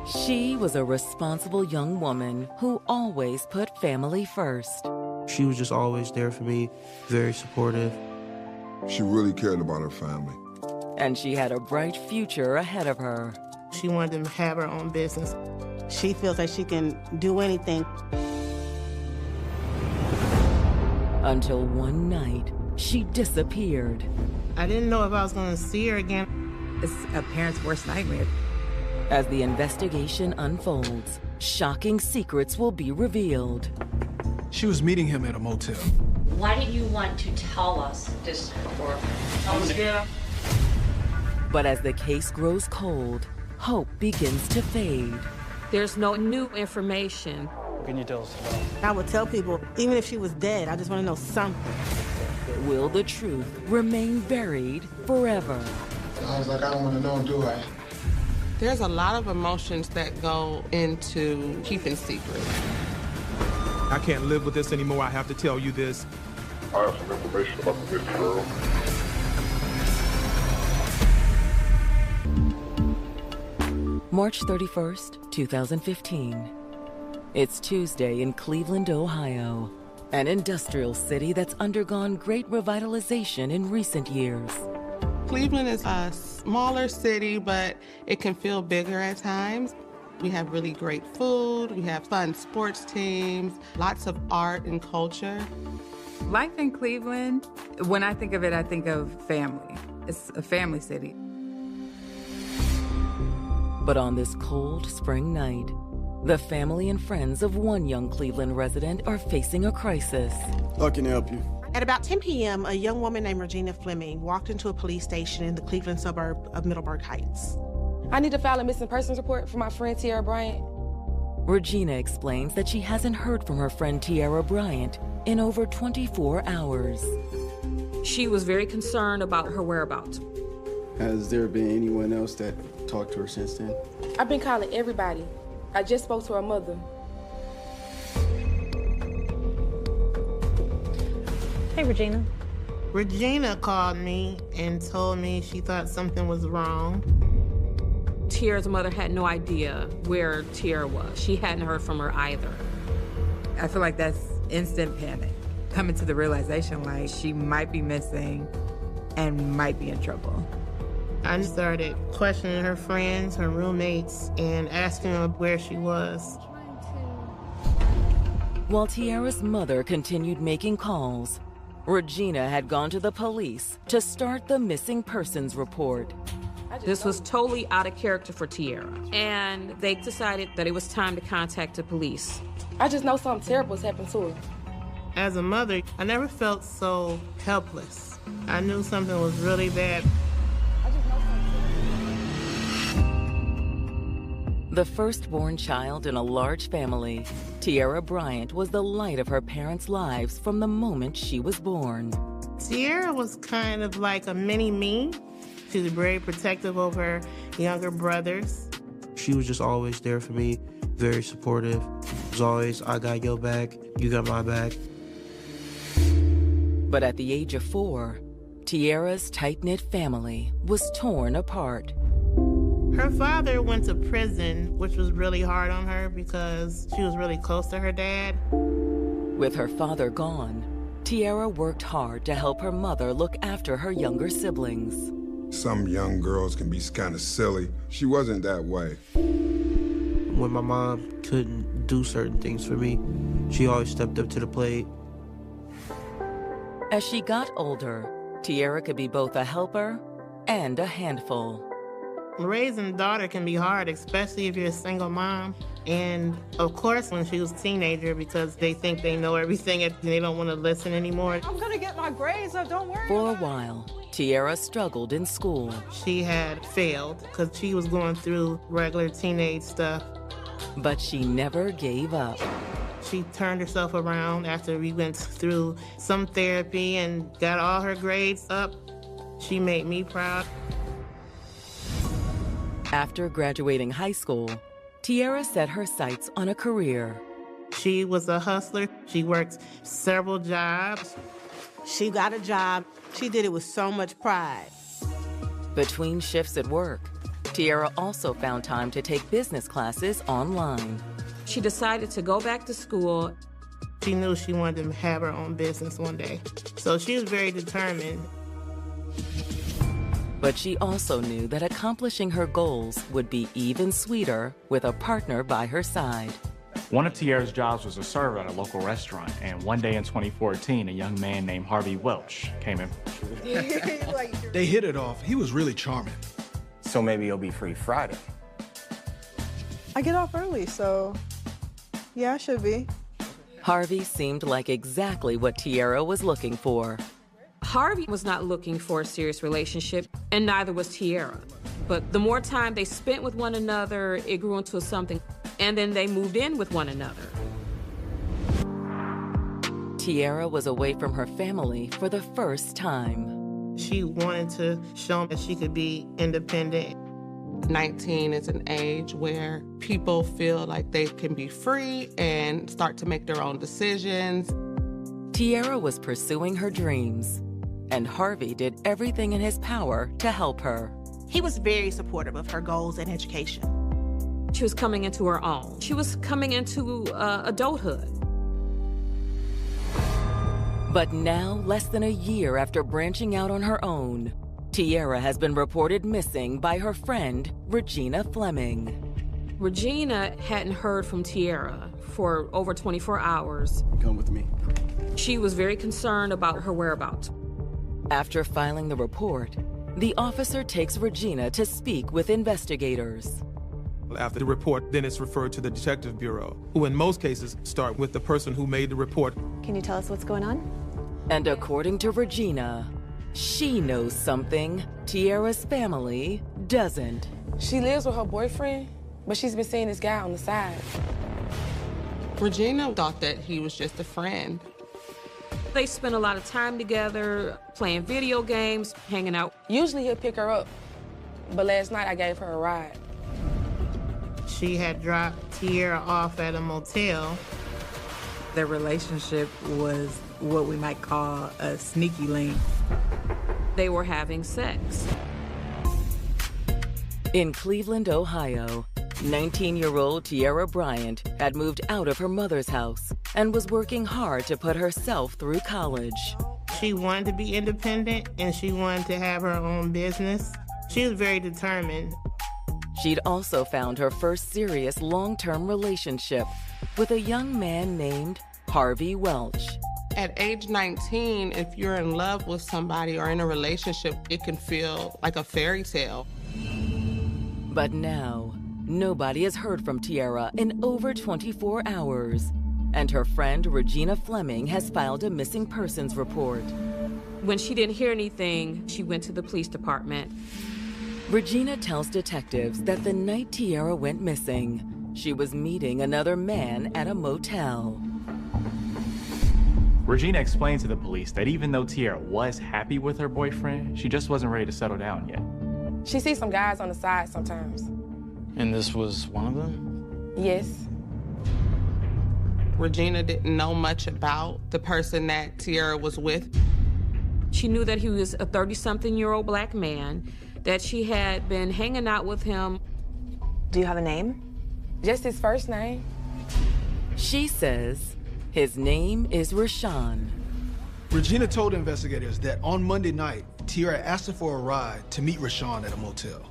She was a responsible young woman who always put family first. She was just always there for me, very supportive. She really cared about her family. And she had a bright future ahead of her. She wanted to have her own business. She feels like she can do anything. Until one night, she disappeared. I didn't know if I was going to see her again. It's a parent's worst nightmare. As the investigation unfolds, shocking secrets will be revealed. She was meeting him at a motel. Why did you want to tell us this before? I was scared. But as the case grows cold, hope begins to fade. There's no new information. What can you tell us? I would tell people, even if she was dead, I just want to know something. Will the truth remain buried forever? I was like, I don't want to know, do I? There's a lot of emotions that go into keeping secrets. I can't live with this anymore. I have to tell you this. I have some information about the missing girl. March 31st, 2015. It's Tuesday in Cleveland, Ohio, an industrial city that's undergone great revitalization in recent years. Cleveland is a smaller city, but it can feel bigger at times. We have really great food, we have fun sports teams, lots of art and culture. Life in Cleveland, when I think of it, I think of family. It's a family city. But on this cold spring night, the family and friends of one young Cleveland resident are facing a crisis. How can I help you? At about 10 p.m., a young woman named Regina Fleming walked into a police station in the Cleveland suburb of Middleburg Heights. I need to file a missing persons report for my friend Tiara Bryant. Regina explains that she hasn't heard from her friend Tiara Bryant in over 24 hours. She was very concerned about her whereabouts. Has there been anyone else that talked to her since then? I've been calling everybody. I just spoke to her mother. Hey, Regina. Regina called me and told me she thought something was wrong. Tiara's mother had no idea where Tiara was. She hadn't heard from her either. I feel like that's instant panic. Coming to the realization like she might be missing and might be in trouble. I started questioning her friends, her roommates, and asking them where she was. While Tiara's mother continued making calls, Regina had gone to the police to start the missing persons report. This was totally out of character for Tiara, and they decided that it was time to contact the police. I just know something terrible has happened to her. As a mother, I never felt so helpless. I knew something was really bad. The firstborn child in a large family, Tiara Bryant was the light of her parents' lives from the moment she was born. Tiara was kind of like a mini-me. She was very protective of her younger brothers. She was just always there for me, very supportive. It was always, I got your back, you got my back. But at the age of 4, Tiara's tight-knit family was torn apart. Her father went to prison, which was really hard on her because she was really close to her dad. With her father gone, Tiara worked hard to help her mother look after her younger siblings. Some young girls can be kind of silly. She wasn't that way. When my mom couldn't do certain things for me, she always stepped up to the plate. As she got older, Tiara could be both a helper and a handful. Raising a daughter can be hard, especially if you're a single mom. And of course, when she was a teenager, because they think they know everything and they don't want to listen anymore. I'm gonna get my grades up, don't worry. For a while, Tiara struggled in school. She had failed because she was going through regular teenage stuff. But she never gave up. She turned herself around after we went through some therapy and got all her grades up. She made me proud. After graduating high school, Tiara set her sights on a career. She was a hustler. She worked several jobs. She got a job. She did it with so much pride. Between shifts at work, Tiara also found time to take business classes online. She decided to go back to school. She knew she wanted to have her own business one day, so she was very determined. But she also knew that accomplishing her goals would be even sweeter with a partner by her side. One of Tiara's jobs was a server at a local restaurant, and one day in 2014, a young man named Harvey Welch came in. They hit it off. He was really charming. So maybe you'll be free Friday. I get off early, so yeah, I should be. Harvey seemed like exactly what Tiara was looking for. Harvey was not looking for a serious relationship, and neither was Tiara. But the more time they spent with one another, it grew into something, and then they moved in with one another. Tiara was away from her family for the first time. She wanted to show that she could be independent. 19 is an age where people feel like they can be free and start to make their own decisions. Tiara was pursuing her dreams, and Harvey did everything in his power to help her. He was very supportive of her goals and education. She was coming into her own. She was coming into adulthood. But now, less than a year after branching out on her own, Tiara has been reported missing by her friend, Regina Fleming. Regina hadn't heard from Tiara for over 24 hours. Come with me. She was very concerned about her whereabouts. After filing the report, the officer takes Regina to speak with investigators. After the report, then it's referred to the Detective Bureau, who in most cases start with the person who made the report. Can you tell us what's going on? And according to Regina, she knows something Tiara's family doesn't. She lives with her boyfriend, but she's been seeing this guy on the side. Regina thought that he was just a friend. They spent a lot of time together, playing video games, hanging out. Usually he'll pick her up, but last night I gave her a ride. She had dropped Tiara off at a motel. Their relationship was what we might call a sneaky link. They were having sex. In Cleveland, Ohio, 19-year-old Tiara Bryant had moved out of her mother's house and was working hard to put herself through college. She wanted to be independent and she wanted to have her own business. She was very determined. She'd also found her first serious long-term relationship with a young man named Harvey Welch. At age 19, if you're in love with somebody or in a relationship, it can feel like a fairy tale. But now, nobody has heard from Tiara in over 24 hours, and her friend Regina Fleming has filed a missing persons report. When she didn't hear anything, she went to the police department. Regina tells detectives that the night Tiara went missing, she was meeting another man at a motel. Regina explained to the police that even though Tiara was happy with her boyfriend, she just wasn't ready to settle down yet. She sees some guys on the side sometimes. And this was one of them? Yes. Regina didn't know much about the person that Tiara was with. She knew that he was a 30-something-year-old black man, that she had been hanging out with him. Do you have a name? Just his first name. She says his name is Rashawn. Regina told investigators that on Monday night, Tiara asked her for a ride to meet Rashawn at a motel.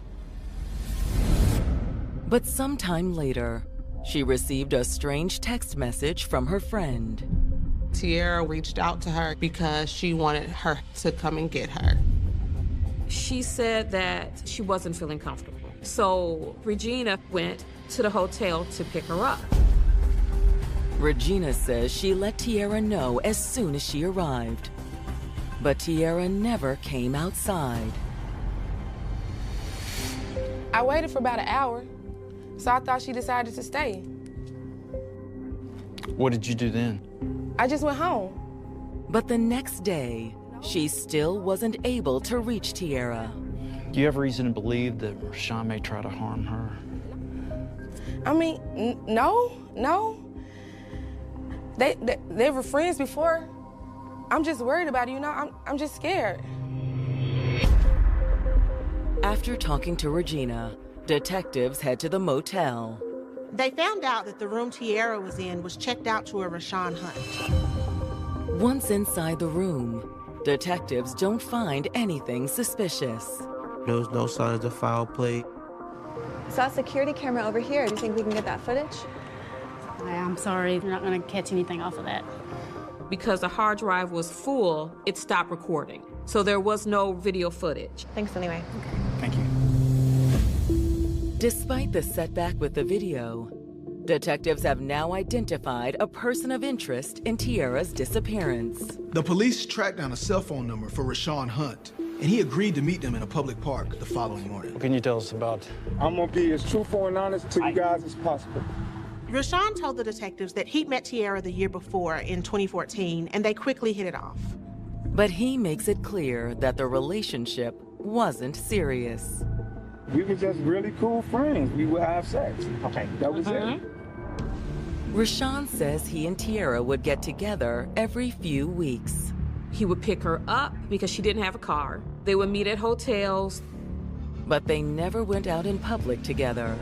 But sometime later, she received a strange text message from her friend. Tiara reached out to her because she wanted her to come and get her. She said that she wasn't feeling comfortable. So Regina went to the hotel to pick her up. Regina says she let Tiara know as soon as she arrived. But Tiara never came outside. I waited for about an hour, so I thought she decided to stay. What did you do then? I just went home. But the next day, she still wasn't able to reach Tiara. Do you have reason to believe that Rashawn may try to harm her? I mean, no. They were friends before. I'm just worried about it, you know? I'm just scared. After talking to Regina, Detectives head to the motel. They found out that the room Tierra was in was checked out to a Rashawn Hunt. Once inside the room, detectives don't find anything suspicious. There was no signs of foul play. Saw a security camera over here. Do you think we can get that footage? I'm sorry, you're not going to catch anything off of that. Because the hard drive was full, it stopped recording. So there was no video footage. Thanks anyway. Thank you. Despite the setback with the video, detectives have now identified a person of interest in Tierra's disappearance. The police tracked down a cell phone number for Rashawn Hunt, and he agreed to meet them in a public park the following morning. What can you tell us about? I'm gonna be as truthful and honest to you guys as possible. Rashawn told the detectives that he'd met Tierra the year before in 2014, and they quickly hit it off. But he makes it clear that the relationship wasn't serious. We were just really cool friends. We would have sex. Okay. That was it. Rashawn says he and Tierra would get together every few weeks. He would pick her up because she didn't have a car. They would meet at hotels. But they never went out in public together.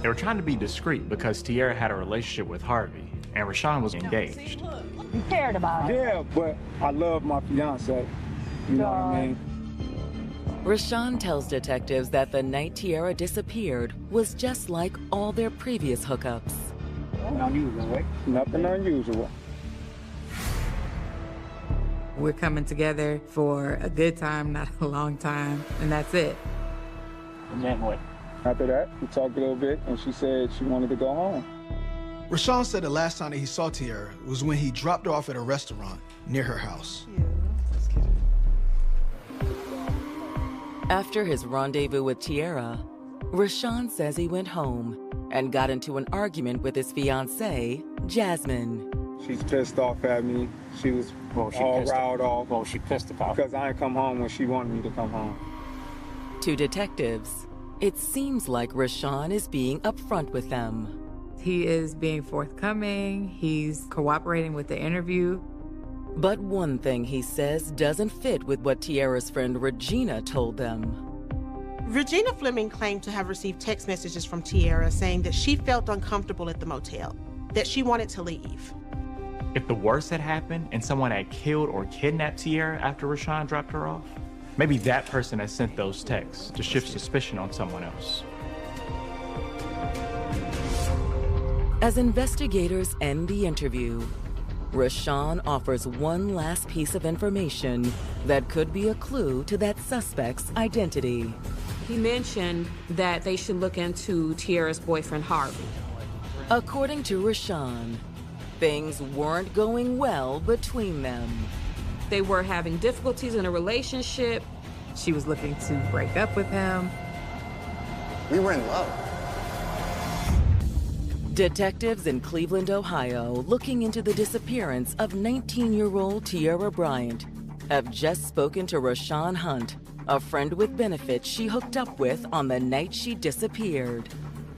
They were trying to be discreet because Tierra had a relationship with Harvey, and Rashawn was engaged. You cared about it. Yeah, but I love my fiance. You know what I mean? Rashawn tells detectives that the night Tierra disappeared was just like all their previous hookups. Nothing unusual, right? Nothing unusual. We're coming together for a good time, not a long time, and that's it. And then what? After that, we talked a little bit, and she said she wanted to go home. Rashawn said the last time that he saw Tierra was when he dropped her off at a restaurant near her house. After his rendezvous with Tierra, Rashawn says he went home and got into an argument with his fiancée, Jasmine. She's pissed off at me. She was all riled off. Well, she pissed about because I didn't come home when she wanted me to come home. To detectives, it seems like Rashawn is being upfront with them. He is being forthcoming. He's cooperating with the interview. But one thing he says doesn't fit with what Tierra's friend Regina told them. Regina Fleming claimed to have received text messages from Tierra saying that she felt uncomfortable at the motel, that she wanted to leave. If the worst had happened and someone had killed or kidnapped Tierra after Rashawn dropped her off, maybe that person has sent those texts to shift suspicion on someone else. As investigators end the interview, Rashawn offers one last piece of information that could be a clue to that suspect's identity. He mentioned that they should look into Tierra's boyfriend, Harvey. According to Rashawn, things weren't going well between them. They were having difficulties in a relationship. She was looking to break up with him. We were in love. Detectives in Cleveland, Ohio, looking into the disappearance of 19-year-old Tierra Bryant, have just spoken to Rashawn Hunt, a friend with benefits she hooked up with on the night she disappeared.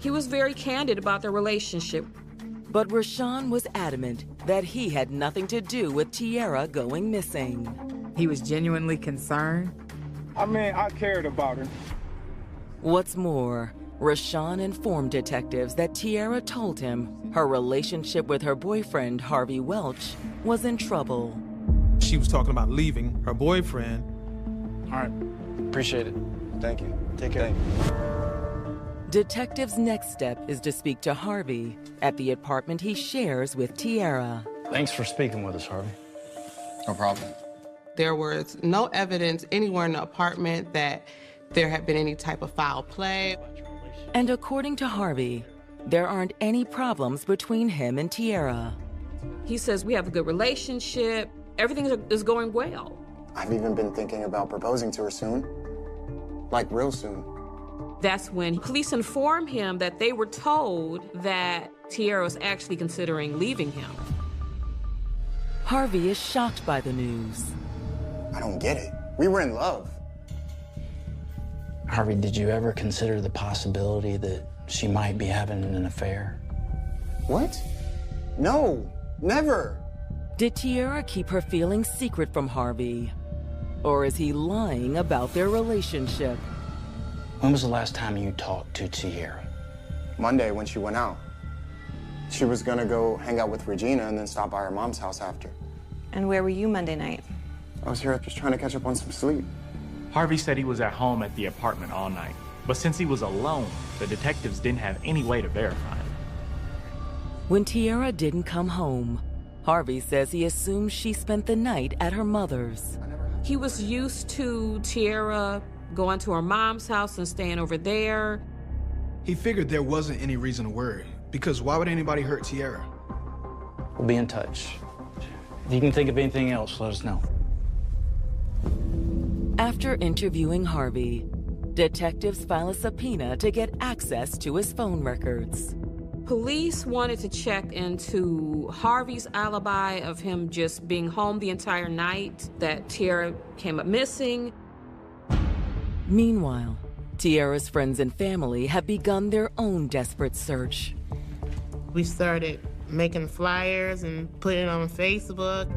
He was very candid about their relationship. But Rashawn was adamant that he had nothing to do with Tierra going missing. He was genuinely concerned. I mean, I cared about her. What's more, Rashawn informed detectives that Tierra told him her relationship with her boyfriend, Harvey Welch, was in trouble. She was talking about leaving her boyfriend. All right. Appreciate it. Thank you. Take care. Detectives' next step is to speak to Harvey at the apartment he shares with Tierra. Thanks for speaking with us, Harvey. No problem. There was no evidence anywhere in the apartment that there had been any type of foul play. And according to Harvey, there aren't any problems between him and Tierra. He says we have a good relationship. Everything is going well. I've even been thinking about proposing to her soon. Like real soon. That's when police informed him that they were told that Tierra was actually considering leaving him. Harvey is shocked by the news. I don't get it. We were in love. Harvey, did you ever consider the possibility that she might be having an affair? What? No, never. Did Tierra keep her feelings secret from Harvey? Or is he lying about their relationship? When was the last time you talked to Tierra? Monday when she went out. She was gonna go hang out with Regina and then stop by her mom's house after. And where were you Monday night? I was here just trying to catch up on some sleep. Harvey said he was at home at the apartment all night. But since he was alone, the detectives didn't have any way to verify it. When Tierra didn't come home, Harvey says he assumes she spent the night at her mother's. He was used to Tierra going to her mom's house and staying over there. He figured there wasn't any reason to worry, because why would anybody hurt Tierra? We'll be in touch. If you can think of anything else, let us know. After interviewing Harvey, detectives file a subpoena to get access to his phone records. Police wanted to check into Harvey's alibi of him just being home the entire night, that Tierra came up missing. Meanwhile, Tierra's friends and family have begun their own desperate search. We started making flyers and putting it on Facebook.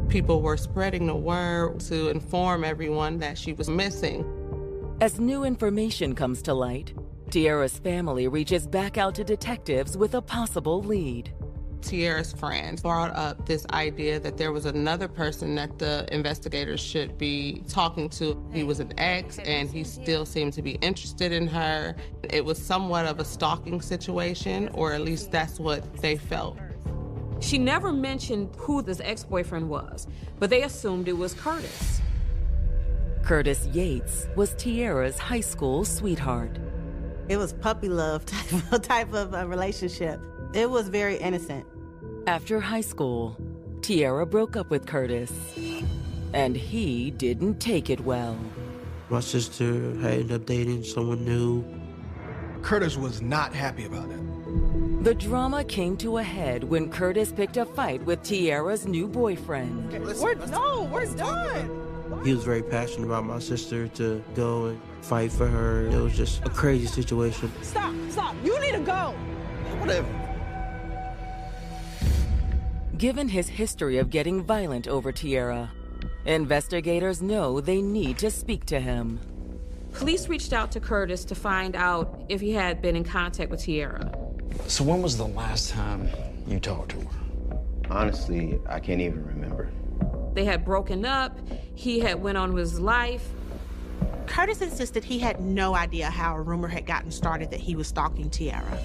People were spreading the word to inform everyone that she was missing. As new information comes to light, Tierra's family reaches back out to detectives with a possible lead. Tierra's friends brought up this idea that there was another person that the investigators should be talking to. He was an ex, and he still seemed to be interested in her. It was somewhat of a stalking situation, or at least that's what they felt. She never mentioned who this ex-boyfriend was, but they assumed it was Curtis. Curtis Yates was Tierra's high school sweetheart. It was puppy love type of a relationship. It was very innocent. After high school, Tierra broke up with Curtis, and he didn't take it well. My sister had ended up dating someone new. Curtis was not happy about it. The drama came to a head when Curtis picked a fight with Tierra's new boyfriend. We're done. He was very passionate about my sister to go and fight for her. It was just a crazy situation. Stop. You need to go. Whatever. Given his history of getting violent over Tierra, investigators know they need to speak to him. Police reached out to Curtis to find out if he had been in contact with Tierra. So when was the last time you talked to her? Honestly, I can't even remember. They had broken up. He had went on with his life. Curtis insisted he had no idea how a rumor had gotten started that he was stalking Tierra.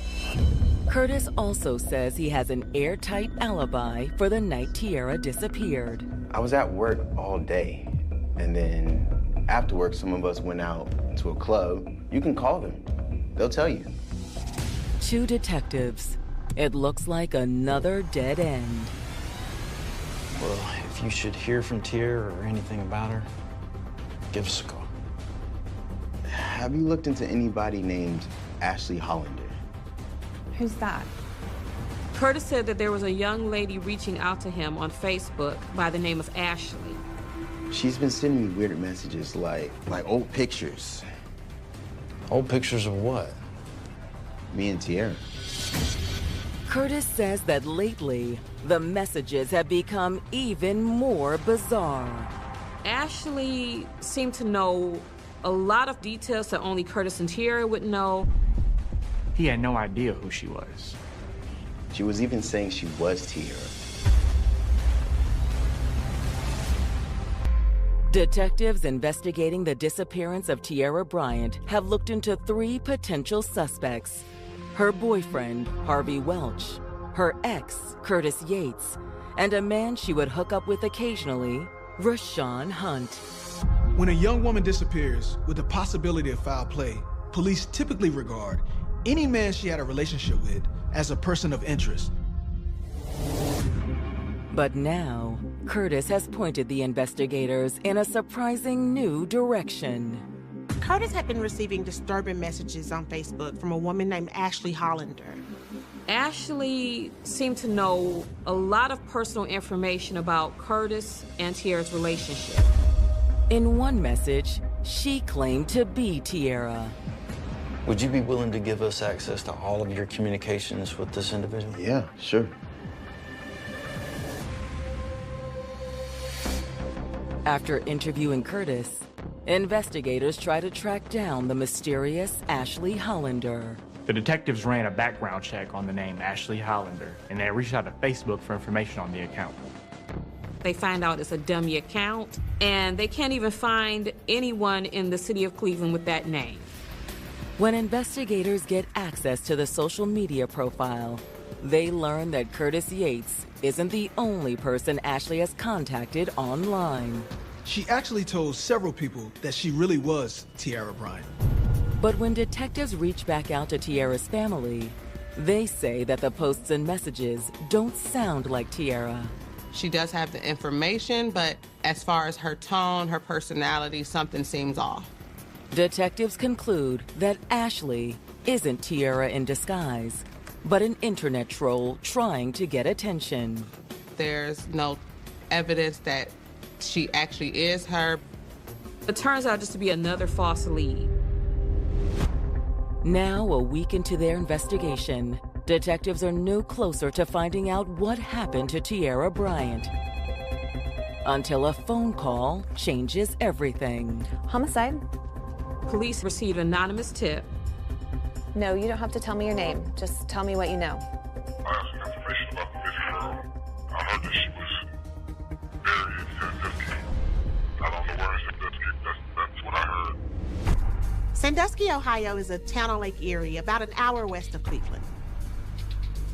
Curtis also says he has an airtight alibi for the night Tierra disappeared. I was at work all day, and then after work, some of us went out to a club. You can call them. They'll tell you. To detectives, it looks like another dead end. Well, if you should hear from Tierra or anything about her, give us a call. Have you looked into anybody named Ashley Hollander? Who's that? Curtis said that there was a young lady reaching out to him on Facebook by the name of Ashley. She's been sending me weird messages like old pictures. Old pictures of what? Me and Tierra. Curtis says that lately, the messages have become even more bizarre. Ashley seemed to know a lot of details that only Curtis and Tierra would know. He had no idea who she was. She was even saying she was Tierra. Detectives investigating the disappearance of Tierra Bryant have looked into 3 potential suspects: her boyfriend, Harvey Welch, her ex, Curtis Yates, and a man she would hook up with occasionally, Rashawn Hunt. When a young woman disappears with the possibility of foul play, police typically regard any man she had a relationship with as a person of interest. But now, Curtis has pointed the investigators in a surprising new direction. Curtis had been receiving disturbing messages on Facebook from a woman named Ashley Hollander. Ashley seemed to know a lot of personal information about Curtis and Tierra's relationship. In one message, she claimed to be Tierra. Would you be willing to give us access to all of your communications with this individual? Yeah, sure. After interviewing Curtis, Investigators try to track down the mysterious Ashley Hollander. The detectives ran a background check on the name Ashley Hollander, and they reached out to Facebook for information on the account. They find out it's a dummy account, and they can't even find anyone in the city of Cleveland with that name. When investigators get access to the social media profile, they learn that Curtis Yates isn't the only person Ashley has contacted online. She actually told several people that she really was Tiara Bryant. But when detectives reach back out to Tiara's family, they say that the posts and messages don't sound like Tiara. She does have the information, but as far as her tone, her personality, something seems off. Detectives conclude that Ashley isn't Tiara in disguise, but an internet troll trying to get attention. There's no evidence that she actually is her. It turns out just to be another false lead. Now, a week into their investigation, detectives are no closer to finding out what happened to Tiara Bryant. Until a phone call changes everything. Homicide? Police received an anonymous tip. No, you don't have to tell me your name. Just tell me what you know. I have some information about this girl. I heard that she was buried in Sandusky. I don't know where in Sandusky. That's what I heard. Sandusky, Ohio is a town on Lake Erie, about an hour west of Cleveland.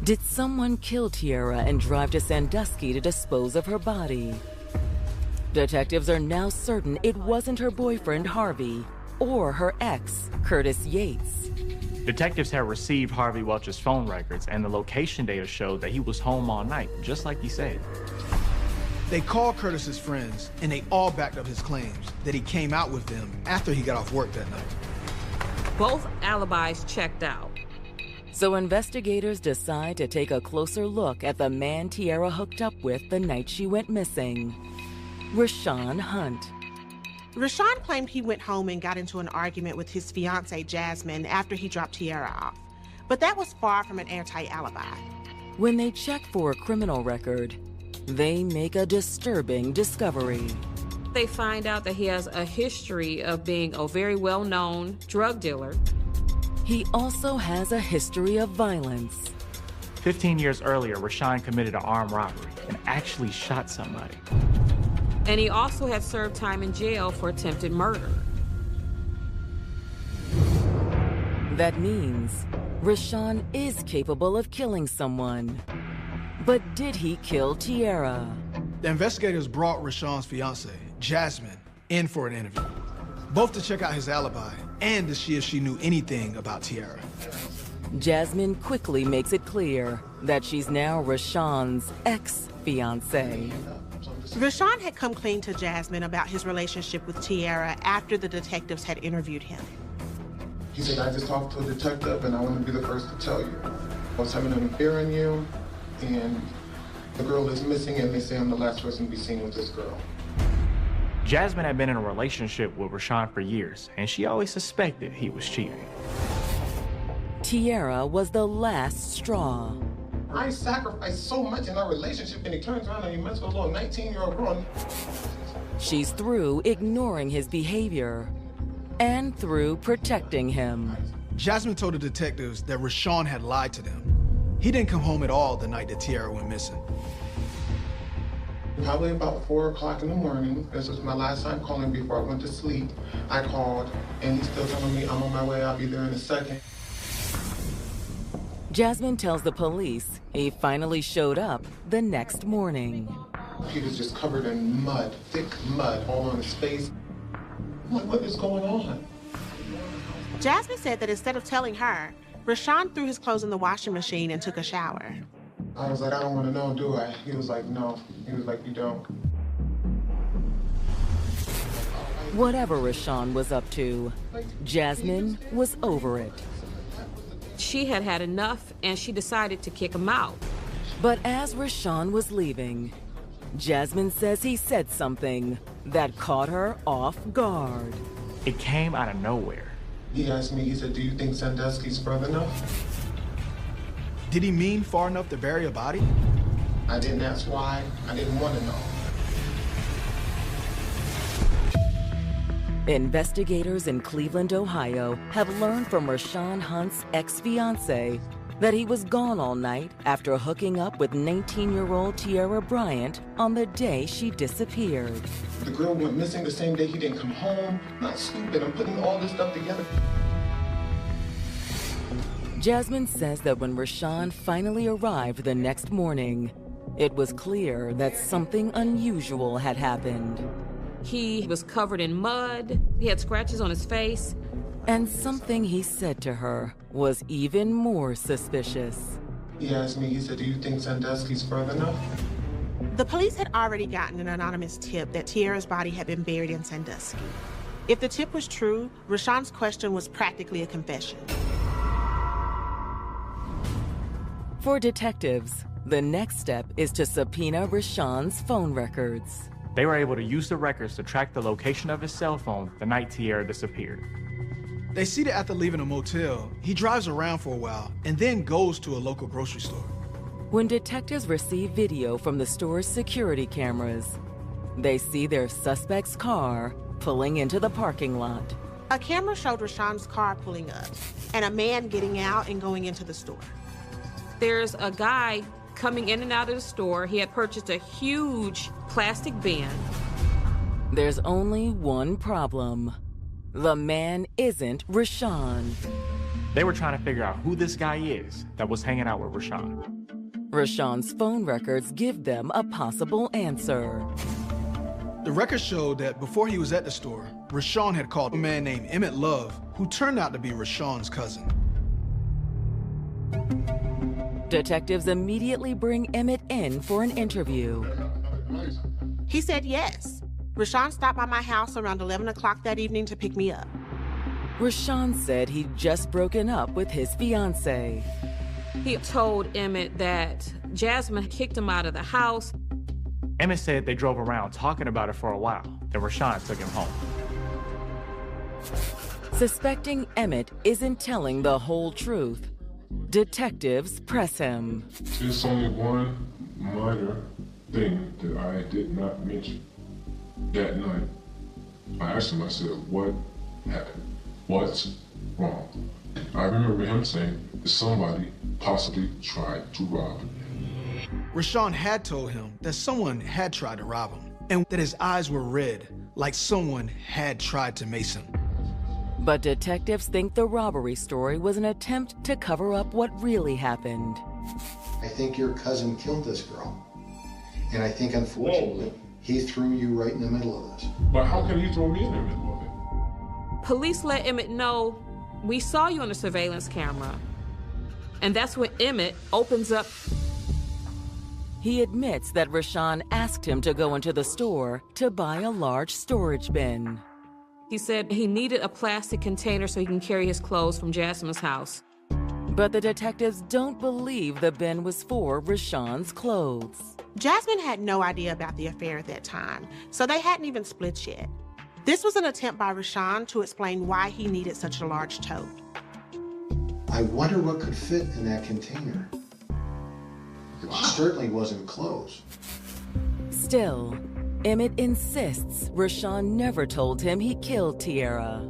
Did someone kill Tiara and drive to Sandusky to dispose of her body? Detectives are now certain it wasn't her boyfriend, Harvey, or her ex, Curtis Yates. Detectives had received Harvey Welch's phone records, and the location data showed that he was home all night, just like he said. They called Curtis's friends, and they all backed up his claims that he came out with them after he got off work that night. Both alibis checked out. So investigators decide to take a closer look at the man Tiara hooked up with the night she went missing, Rashawn Hunt. Rashawn claimed he went home and got into an argument with his fiancée, Jasmine, after he dropped Tiara off. But that was far from an airtight alibi. When they check for a criminal record, they make a disturbing discovery. They find out that he has a history of being a very well-known drug dealer. He also has a history of violence. 15 years earlier, Rashawn committed an armed robbery and actually shot somebody. And he also had served time in jail for attempted murder. That means Rashawn is capable of killing someone. But did he kill Tiara? The investigators brought Rashawn's fiancée, Jasmine, in for an interview, both to check out his alibi and to see if she knew anything about Tiara. Jasmine quickly makes it clear that she's now Rashawn's ex-fiancée. Rashawn had come clean to Jasmine about his relationship with Tiara after the detectives had interviewed him. He said, I just talked to a detective and I want to be the first to tell you. I was having an affair on you and the girl is missing and they say I'm the last person to be seen with this girl. Jasmine had been in a relationship with Rashawn for years, and she always suspected he was cheating. Tiara was the last straw. I sacrificed so much in our relationship and he turns around and he messed with a little 19-year-old girl. She's through ignoring his behavior and through protecting him. Jasmine told the detectives that Rashawn had lied to them. He didn't come home at all the night that Tiara went missing. Probably about 4 o'clock in the morning. This was my last time calling before I went to sleep. I called, and he's still telling me I'm on my way, I'll be there in a second. Jasmine tells the police he finally showed up the next morning. He was just covered in mud, thick mud, all on his face. I'm like, what is going on? Jasmine said that instead of telling her, Rashawn threw his clothes in the washing machine and took a shower. I was like, I don't want to know, do I? He was like, no. He was like, you don't. Whatever Rashawn was up to, Jasmine was over it. She had had enough, and she decided to kick him out. But as Rashawn was leaving, Jasmine says he said something that caught her off guard. It came out of nowhere. He asked me, he said, do you think Sandusky's further enough? Did he mean far enough to bury a body? I didn't ask why. I didn't want to know. Investigators in Cleveland, Ohio have learned from Rashawn Hunt's ex-fiancé that he was gone all night after hooking up with 19-year-old Tierra Bryant on the day she disappeared. The girl went missing the same day he didn't come home. Not stupid, I'm putting all this stuff together. Jasmine says that when Rashawn finally arrived the next morning, it was clear that something unusual had happened. He was covered in mud, he had scratches on his face. And something he said to her was even more suspicious. He asked me, he said, do you think Sandusky's further enough? The police had already gotten an anonymous tip that Tierra's body had been buried in Sandusky. If the tip was true, Rashawn's question was practically a confession. For detectives, the next step is to subpoena Rashawn's phone records. They were able to use the records to track the location of his cell phone the night Tierra disappeared. They see that after leaving a motel, he drives around for a while and then goes to a local grocery store. When detectives receive video from the store's security cameras, they see their suspect's car pulling into the parking lot. A camera showed Rashawn's car pulling up and a man getting out and going into the store. There's a guy coming in and out of the store. He had purchased a huge plastic bin. There's only one problem. The man isn't Rashawn. They were trying to figure out who this guy is that was hanging out with Rashawn. Rashawn's phone records give them a possible answer. The records showed that before he was at the store, Rashawn had called a man named Emmett Love, who turned out to be Rashawn's cousin. Detectives immediately bring Emmett in for an interview. He said yes. Rashawn stopped by my house around 11 o'clock that evening to pick me up. Rashawn said he'd just broken up with his fiancée. He told Emmett that Jasmine kicked him out of the house. Emmett said they drove around talking about it for a while, then Rashawn took him home. Suspecting Emmett isn't telling the whole truth, detectives press him. There's only one minor thing that I did not mention that night. I asked him, I said, what happened? What's wrong? I remember him saying that somebody possibly tried to rob him. Rashawn had told him that someone had tried to rob him and that his eyes were red, like someone had tried to mace him. But detectives think the robbery story was an attempt to cover up what really happened. I think your cousin killed this girl. And I think, unfortunately, he threw you right in the middle of this. But how can he throw me in the middle of it? Police let Emmett know, we saw you on the surveillance camera. And that's when Emmett opens up. He admits that Rashawn asked him to go into the store to buy a large storage bin. He said he needed a plastic container so he can carry his clothes from Jasmine's house. But the detectives don't believe the bin was for Rashawn's clothes. Jasmine had no idea about the affair at that time, so they hadn't even split yet. This was an attempt by Rashawn to explain why he needed such a large tote. I wonder what could fit in that container. It certainly wasn't clothes. Still, Emmett insists Rashawn never told him he killed Tierra.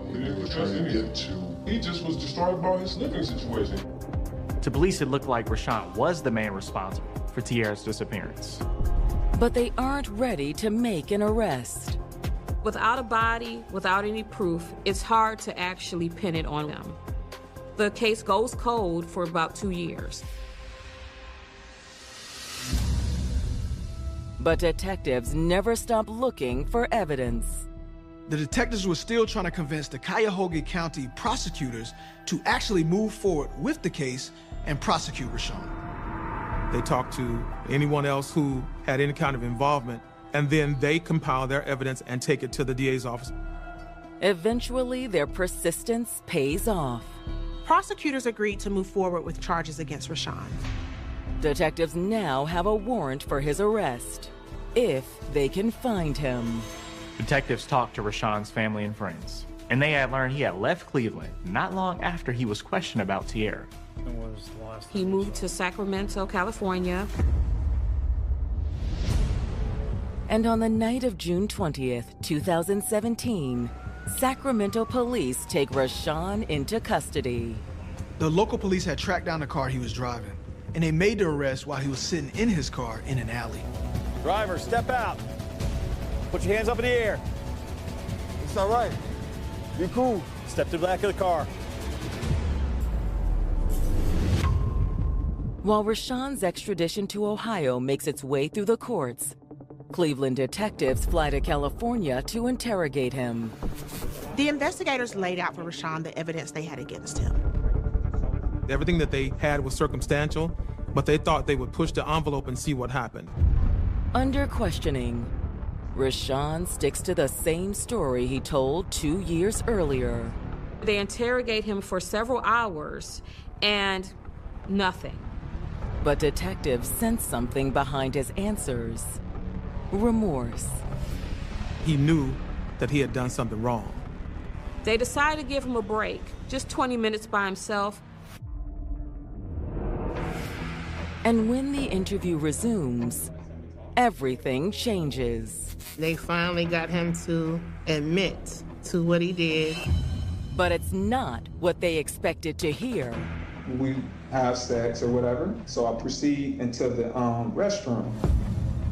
He didn't trust anything. He just was distraught about his living situation. To police, it looked like Rashawn was the man responsible for Tierra's disappearance. But they aren't ready to make an arrest. Without a body, without any proof, it's hard to actually pin it on them. The case goes cold for about 2 years. But detectives never stop looking for evidence. The detectives were still trying to convince the Cuyahoga County prosecutors to actually move forward with the case and prosecute Rashawn. They talked to anyone else who had any kind of involvement, and then they compile their evidence and take it to the DA's office. Eventually, their persistence pays off. Prosecutors agreed to move forward with charges against Rashawn. Detectives now have a warrant for his arrest, if they can find him. Detectives talked to Rashawn's family and friends, and they had learned he had left Cleveland not long after he was questioned about Tierra. He moved to Sacramento, California. And on the night of June 20th, 2017, Sacramento police take Rashawn into custody. The local police had tracked down the car he was driving, and they made the arrest while he was sitting in his car in an alley. Driver, step out. Put your hands up in the air. It's all right. Be cool. Step to the back of the car. While Rashawn's extradition to Ohio makes its way through the courts, Cleveland detectives fly to California to interrogate him. The investigators laid out for Rashawn the evidence they had against him. Everything that they had was circumstantial, but they thought they would push the envelope and see what happened. Under questioning, Rashawn sticks to the same story he told 2 years earlier. They interrogate him for several hours, and nothing. But detectives sense something behind his answers. Remorse. He knew that he had done something wrong. They decided to give him a break, just 20 minutes by himself. And when the interview resumes, everything changes. They finally got him to admit to what he did. But it's not what they expected to hear. We have sex or whatever, so I proceed into the restroom.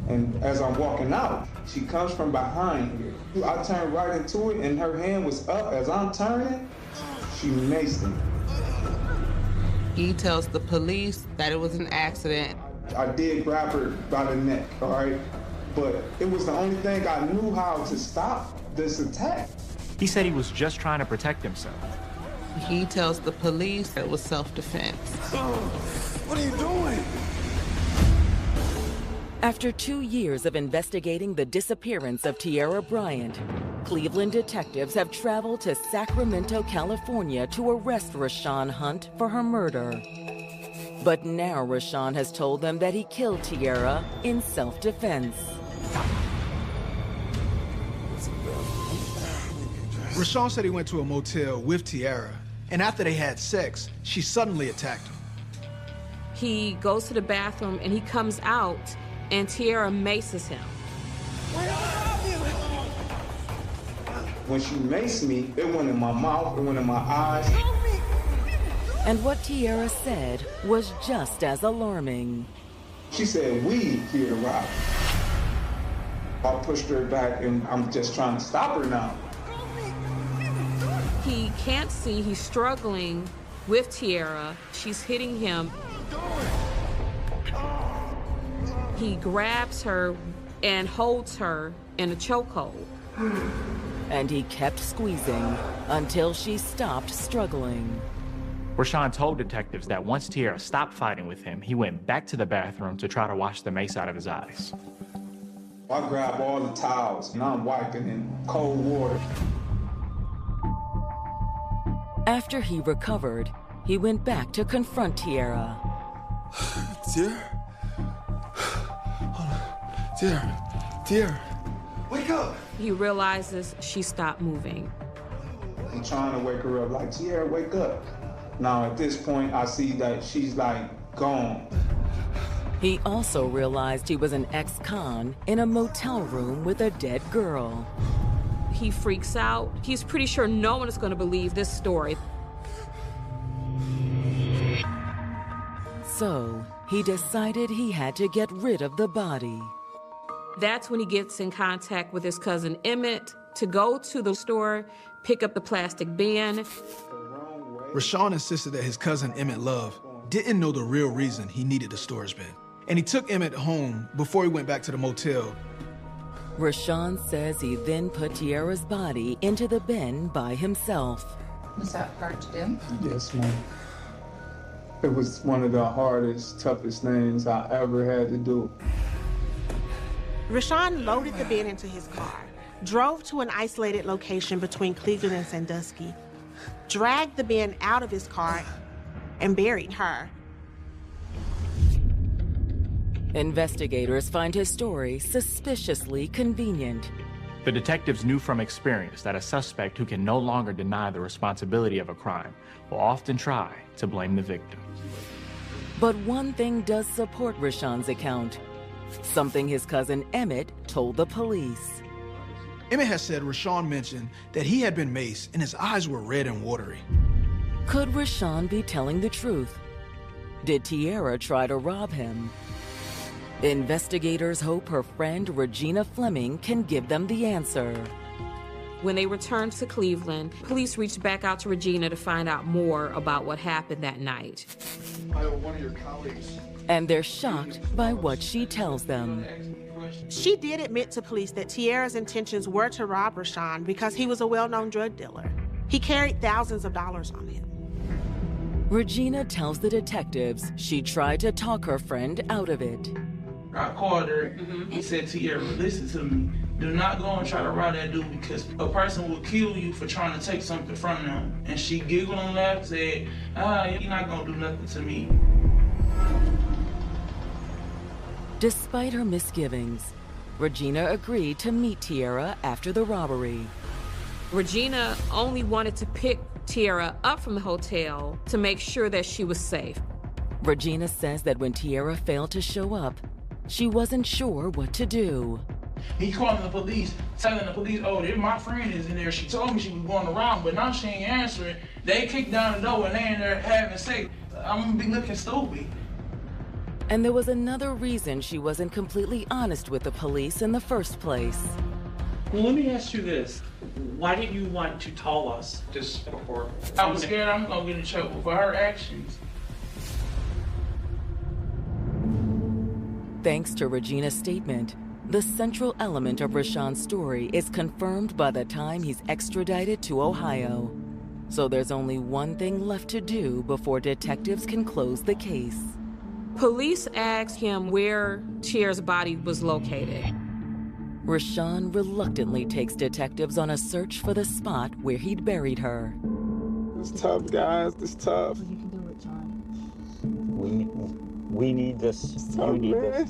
And as I'm walking out, she comes from behind here. I turned right into it, and her hand was up. As I'm turning, she maced me. He tells the police that it was an accident. I did grab her by the neck, all right? But it was the only thing I knew how to stop this attack. He said he was just trying to protect himself. He tells the police it was self-defense. What are you doing? After 2 years of investigating the disappearance of Tierra Bryant, Cleveland detectives have traveled to Sacramento, California to arrest Rashawn Hunt for her murder. But now Rashawn has told them that he killed Tierra in self-defense. Rashawn said he went to a motel with Tierra, and after they had sex, she suddenly attacked him. He goes to the bathroom and he comes out, and Tierra maces him. When she maced me, it went in my mouth, it went in my eyes. And what Tierra said was just as alarming. She said, "We here to rob." I pushed her back, and I'm just trying to stop her now. He can't see, he's struggling with Tierra. She's hitting him. He grabs her and holds her in a chokehold. And he kept squeezing until she stopped struggling. Rashawn told detectives that once Tierra stopped fighting with him, he went back to the bathroom to try to wash the mace out of his eyes. I grab all the towels, and I'm wiping in cold water. After he recovered, he went back to confront Tierra. Tierra? Hold on. Tierra. Wake up! He realizes she stopped moving. I'm trying to wake her up, like, Tierra, wake up. Now, at this point, I see that she's, like, gone. He also realized he was an ex-con in a motel room with a dead girl. He freaks out. He's pretty sure no one is going to believe this story. So, he decided he had to get rid of the body. That's when he gets in contact with his cousin Emmett to go to the store, pick up the plastic bin. Rashawn insisted that his cousin Emmett Love didn't know the real reason he needed the storage bin. And he took Emmett home before he went back to the motel. Rashawn says he then put Tierra's body into the bin by himself. Was that hard to do? Yes, ma'am. It was one of the hardest, toughest things I ever had to do. Rashawn loaded the bin into his car, drove to an isolated location between Cleveland and Sandusky, dragged the bin out of his car, and buried her. Investigators find his story suspiciously convenient. The detectives knew from experience that a suspect who can no longer deny the responsibility of a crime will often try to blame the victim. But one thing does support Rashawn's account, something his cousin Emmett told the police. Emmett has said Rashawn mentioned that he had been maced and his eyes were red and watery. Could Rashawn be telling the truth? Did Tierra try to rob him? Investigators hope her friend Regina Fleming can give them the answer. When they returned to Cleveland, police reached back out to Regina to find out more about what happened that night. One of your colleagues. And they're shocked by what she tells them. She did admit to police that Tierra's intentions were to rob Rashawn because he was a well-known drug dealer. He carried thousands of dollars on him. Regina tells the detectives she tried to talk her friend out of it. I called her and said, Tierra, listen to me. Do not go and try to rob that dude because a person will kill you for trying to take something from them. And she giggled and laughed, said, you're not gonna do nothing to me. Despite her misgivings, Regina agreed to meet Tierra after the robbery. Regina only wanted to pick Tierra up from the hotel to make sure that she was safe. Regina says that when Tierra failed to show up, she wasn't sure what to do. He calling the police, telling the police, my friend is in there. She told me she was going around, but now she ain't answering. They kicked down the door and they in there having sex. I'm gonna be looking stupid. And there was another reason she wasn't completely honest with the police in the first place. Well, let me ask you this. Why didn't you want to tell us this before? I was scared I'm gonna get in trouble for her actions. Thanks to Regina's statement, the central element of Rashawn's story is confirmed by the time he's extradited to Ohio. So there's only one thing left to do before detectives can close the case. Police asked him where Tierra's body was located. Rashawn reluctantly takes detectives on a search for the spot where he'd buried her. It's tough, guys. It's tough. You can do it, John. We need this. It's tough, man.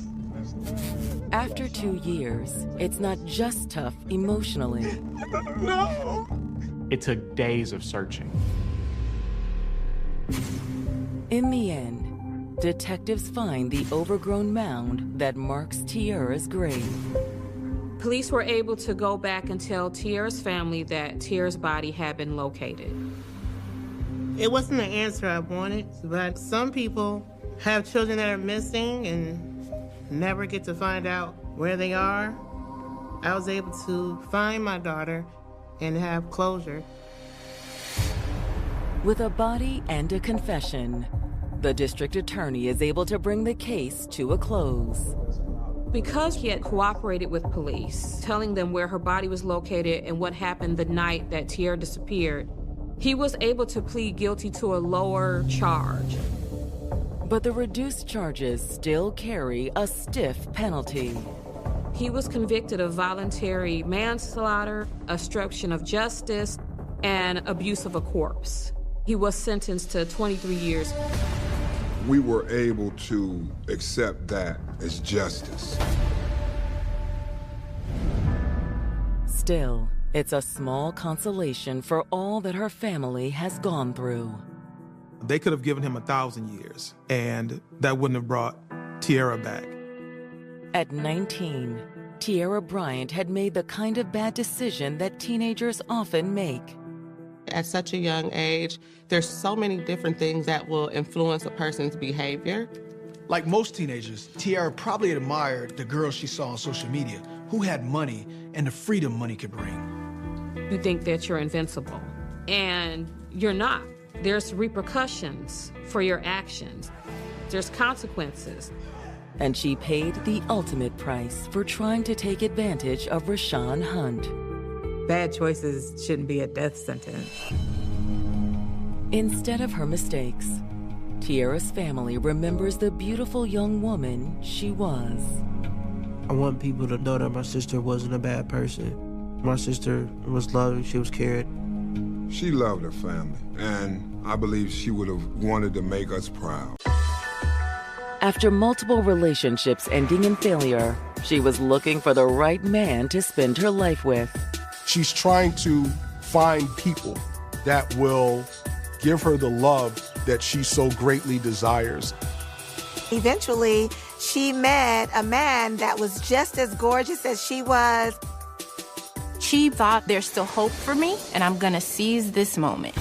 After 2 years, it's not just tough emotionally. No! It took days of searching. In the end, detectives find the overgrown mound that marks Tierra's grave. Police were able to go back and tell Tierra's family that Tierra's body had been located. It wasn't the answer I wanted, but some people have children that are missing and never get to find out where they are. I was able to find my daughter and have closure. With a body and a confession, the district attorney is able to bring the case to a close. Because he had cooperated with police, telling them where her body was located and what happened the night that Tierra disappeared, he was able to plead guilty to a lower charge. But the reduced charges still carry a stiff penalty. He was convicted of voluntary manslaughter, obstruction of justice, and abuse of a corpse. He was sentenced to 23 years. We were able to accept that as justice. Still, it's a small consolation for all that her family has gone through. They could have given him 1,000 years, and that wouldn't have brought Tierra back. At 19, Tierra Bryant had made the kind of bad decision that teenagers often make. At such a young age, there's so many different things that will influence a person's behavior. Like most teenagers, Tierra probably admired the girls she saw on social media who had money and the freedom money could bring. You think that you're invincible, and you're not. There's repercussions for your actions. There's consequences. And she paid the ultimate price for trying to take advantage of Rashawn Hunt. Bad choices shouldn't be a death sentence. Instead of her mistakes, Tierra's family remembers the beautiful young woman she was. I want people to know that my sister wasn't a bad person. My sister was loving, she was cared. She loved her family, and I believe she would have wanted to make us proud. After multiple relationships ending in failure, she was looking for the right man to spend her life with. She's trying to find people that will give her the love that she so greatly desires. Eventually, she met a man that was just as gorgeous as she was. She thought there's still hope for me, and I'm gonna seize this moment.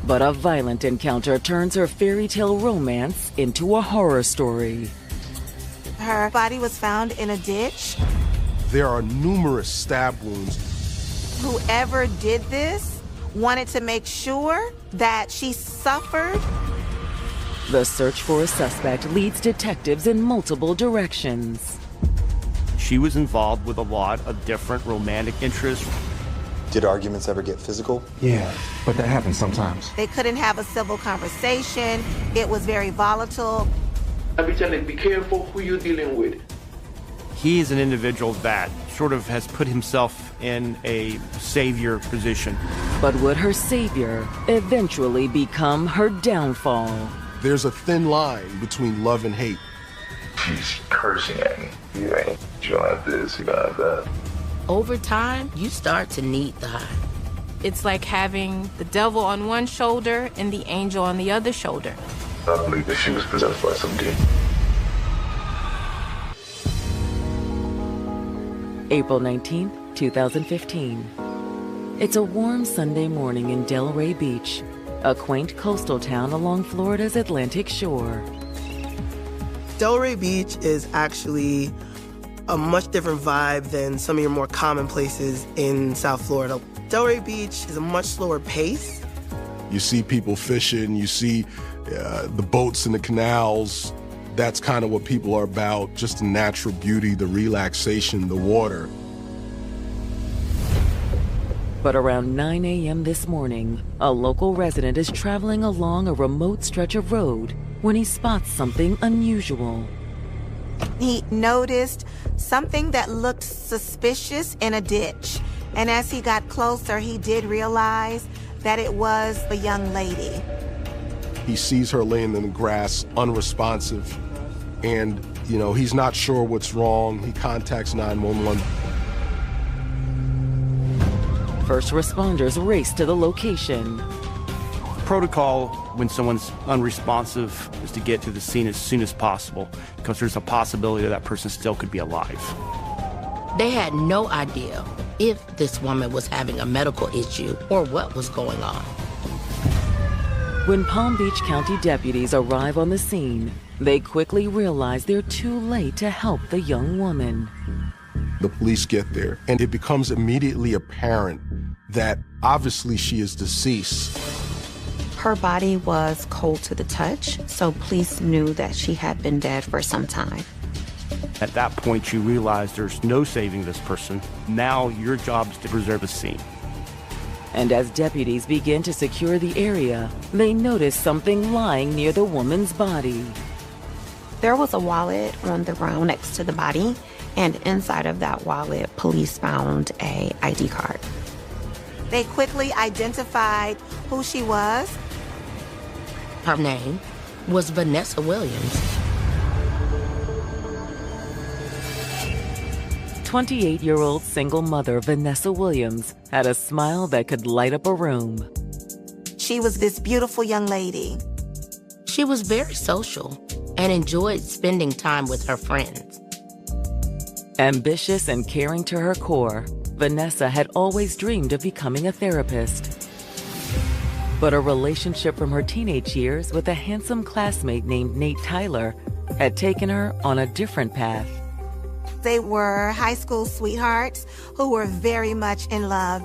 But a violent encounter turns her fairy tale romance into a horror story. Her body was found in a ditch. There are numerous stab wounds. Whoever did this wanted to make sure that she suffered. The search for a suspect leads detectives in multiple directions. She was involved with a lot of different romantic interests. Did arguments ever get physical? Yeah, but that happens sometimes. They couldn't have a civil conversation. It was very volatile. I'll be telling you, be careful who you're dealing with. He is an individual that sort of has put himself in a savior position. But would her savior eventually become her downfall? There's a thin line between love and hate. She's cursing at me. You ain't, you don't have this, you don't have that. Over time, you start to need the high. It's like having the devil on one shoulder and the angel on the other shoulder. I believe that she was possessed by some demon. April 19th, 2015. It's a warm Sunday morning in Delray Beach, a quaint coastal town along Florida's Atlantic shore. Delray Beach is actually a much different vibe than some of your more common places in South Florida. Delray Beach is a much slower pace. You see people fishing, you see the boats in the canals. That's kind of what people are about, just the natural beauty, the relaxation, the water. But around 9 a.m. this morning, a local resident is traveling along a remote stretch of road when he spots something unusual. He noticed something that looked suspicious in a ditch. And as he got closer, he did realize that it was a young lady. He sees her laying in the grass, unresponsive, and, he's not sure what's wrong. He contacts 911. First responders race to the location. Protocol when someone's unresponsive is to get to the scene as soon as possible because there's a possibility that person still could be alive. They had no idea if this woman was having a medical issue or what was going on. When Palm Beach County deputies arrive on the scene, they quickly realize they're too late to help the young woman. The police get there, and it becomes immediately apparent that obviously she is deceased. Her body was cold to the touch, so police knew that she had been dead for some time. At that point, you realize there's no saving this person. Now your job is to preserve the scene. And as deputies begin to secure the area, they notice something lying near the woman's body. There was a wallet on the ground next to the body, and inside of that wallet, police found an ID card. They quickly identified who she was. Her name was Vanessa Williams. 28-year-old single mother Vanessa Williams had a smile that could light up a room. She was this beautiful young lady. She was very social and enjoyed spending time with her friends. Ambitious and caring to her core, Vanessa had always dreamed of becoming a therapist. But a relationship from her teenage years with a handsome classmate named Nate Tyler had taken her on a different path. They were high school sweethearts who were very much in love.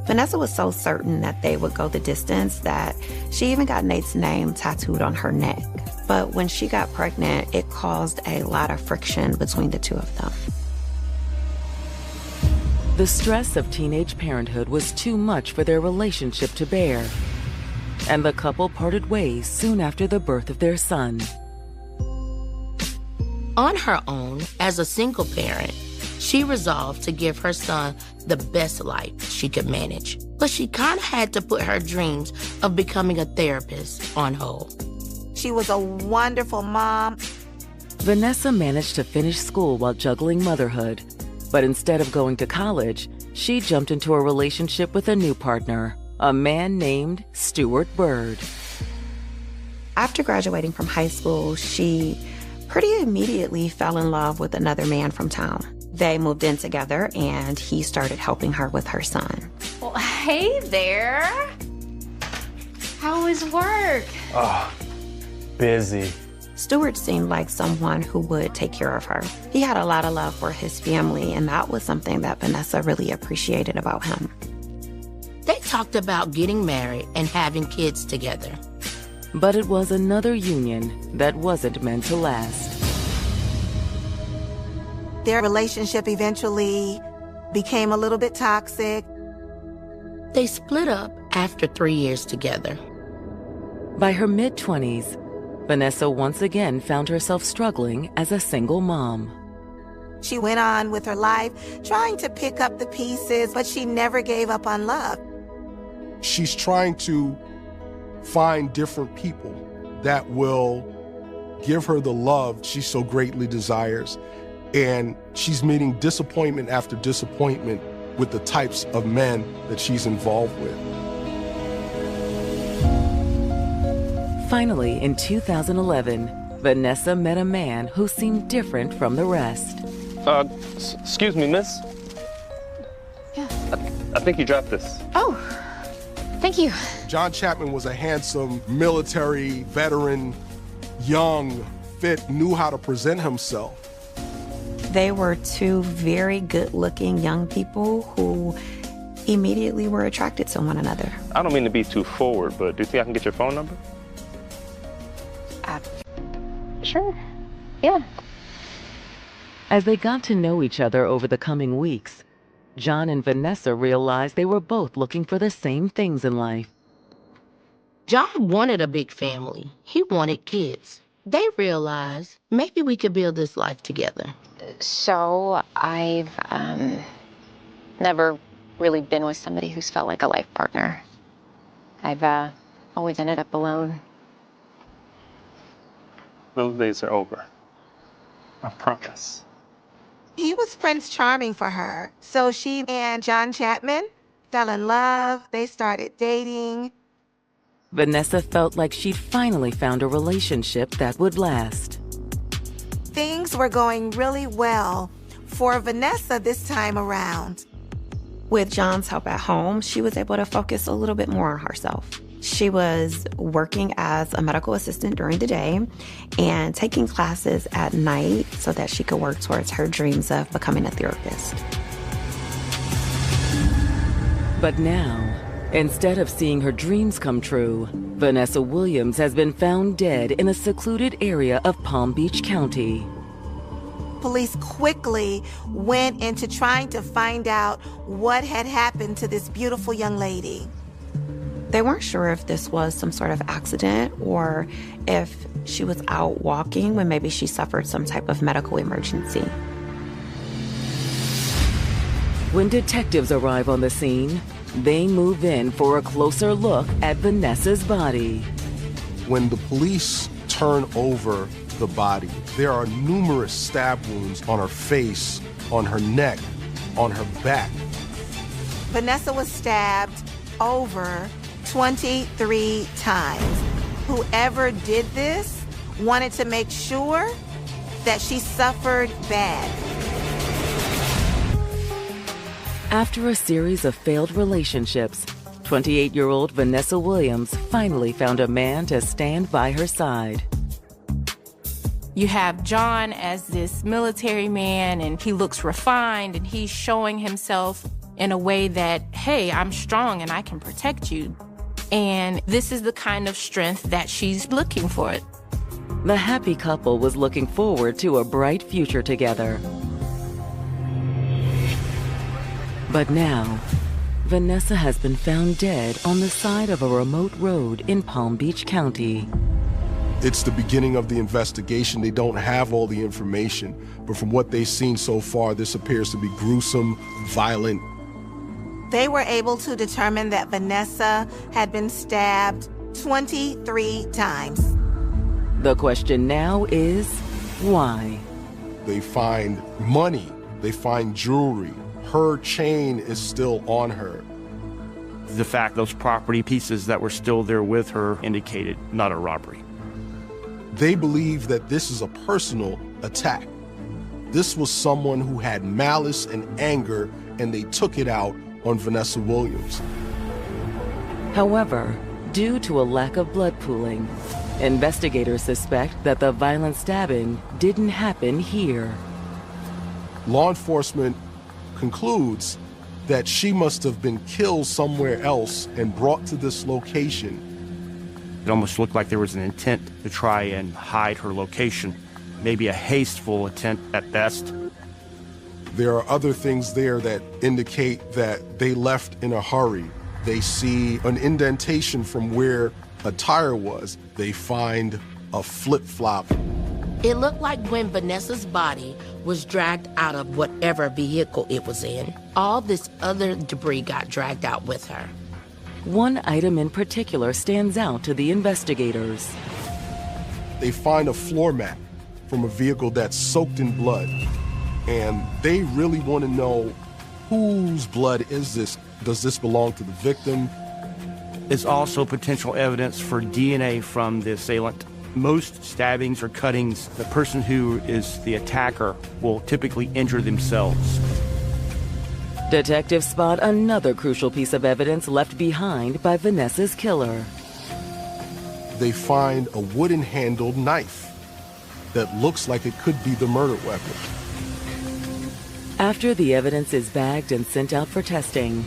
Vanessa was so certain that they would go the distance that she even got Nate's name tattooed on her neck. But when she got pregnant, it caused a lot of friction between the two of them. The stress of teenage parenthood was too much for their relationship to bear, and the couple parted ways soon after the birth of their son. On her own, as a single parent, she resolved to give her son the best life she could manage. But she kind of had to put her dreams of becoming a therapist on hold. She was a wonderful mom. Vanessa managed to finish school while juggling motherhood. But instead of going to college, she jumped into a relationship with a new partner, a man named Stuart Bird. After graduating from high school, she pretty immediately fell in love with another man from town. They moved in together, and he started helping her with her son. Well, hey there. How was work? Oh, busy. Stuart seemed like someone who would take care of her. He had a lot of love for his family, and that was something that Vanessa really appreciated about him. They talked about getting married and having kids together. But it was another union that wasn't meant to last. Their relationship eventually became a little bit toxic. They split up after 3 years together. By her mid-20s, Vanessa once again found herself struggling as a single mom. She went on with her life, trying to pick up the pieces, but she never gave up on love. She's trying to find different people that will give her the love she so greatly desires. And she's meeting disappointment after disappointment with the types of men that she's involved with. Finally, in 2011, Vanessa met a man who seemed different from the rest. Excuse me, miss? Yeah. I think you dropped this. Oh, thank you. John Chapman was a handsome, military veteran, young, fit, knew how to present himself. They were two very good-looking young people who immediately were attracted to one another. I don't mean to be too forward, but do you think I can get your phone number? Sure. Yeah. As they got to know each other over the coming weeks, John and Vanessa realized they were both looking for the same things in life. John wanted a big family. He wanted kids. They realized maybe we could build this life together. So I've never really been with somebody who's felt like a life partner. I've always ended up alone. Those days are over. I promise. He was Prince Charming for her. So she and John Chapman fell in love. They started dating. Vanessa felt like she'd finally found a relationship that would last. Things were going really well for Vanessa this time around. With John's help at home, she was able to focus a little bit more on herself. She was working as a medical assistant during the day and taking classes at night so that she could work towards her dreams of becoming a therapist. But now, instead of seeing her dreams come true, Vanessa Williams has been found dead in a secluded area of Palm Beach County. Police quickly went into trying to find out what had happened to this beautiful young lady. They weren't sure if this was some sort of accident or if she was out walking when maybe she suffered some type of medical emergency. When detectives arrive on the scene, they move in for a closer look at Vanessa's body. When the police turn over the body, there are numerous stab wounds on her face, on her neck, on her back. Vanessa was stabbed over 23 times. Whoever did this wanted to make sure that she suffered bad. After a series of failed relationships, 28-year-old Vanessa Williams finally found a man to stand by her side. You have John as this military man, and he looks refined, and he's showing himself in a way that, hey, I'm strong and I can protect you. And this is the kind of strength that she's looking for. The happy couple was looking forward to a bright future together. But now, Vanessa has been found dead on the side of a remote road in Palm Beach County. It's the beginning of the investigation. They don't have all the information, but from what they've seen so far, this appears to be gruesome, violent. They were able to determine that Vanessa had been stabbed 23 times. The question now is, why? They find money, they find jewelry. Her chain is still on her. The fact those property pieces that were still there with her indicated not a robbery. They believe that this is a personal attack. This was someone who had malice and anger, and they took it out on Vanessa Williams. However, due to a lack of blood pooling, investigators suspect that the violent stabbing didn't happen here. Law enforcement concludes that she must have been killed somewhere else and brought to this location. It almost looked like there was an intent to try and hide her location. Maybe a hasteful attempt at best. There are other things there that indicate that they left in a hurry. They see an indentation from where a tire was. They find a flip-flop. It looked like when Vanessa's body was dragged out of whatever vehicle it was in, all this other debris got dragged out with her. One item in particular stands out to the investigators. They find a floor mat from a vehicle that's soaked in blood, and they really want to know whose blood is this? Does this belong to the victim? It's also potential evidence for DNA from the assailant. Most stabbings or cuttings, the person who is the attacker will typically injure themselves. Detectives spot another crucial piece of evidence left behind by Vanessa's killer. They find a wooden-handled knife that looks like it could be the murder weapon. After the evidence is bagged and sent out for testing,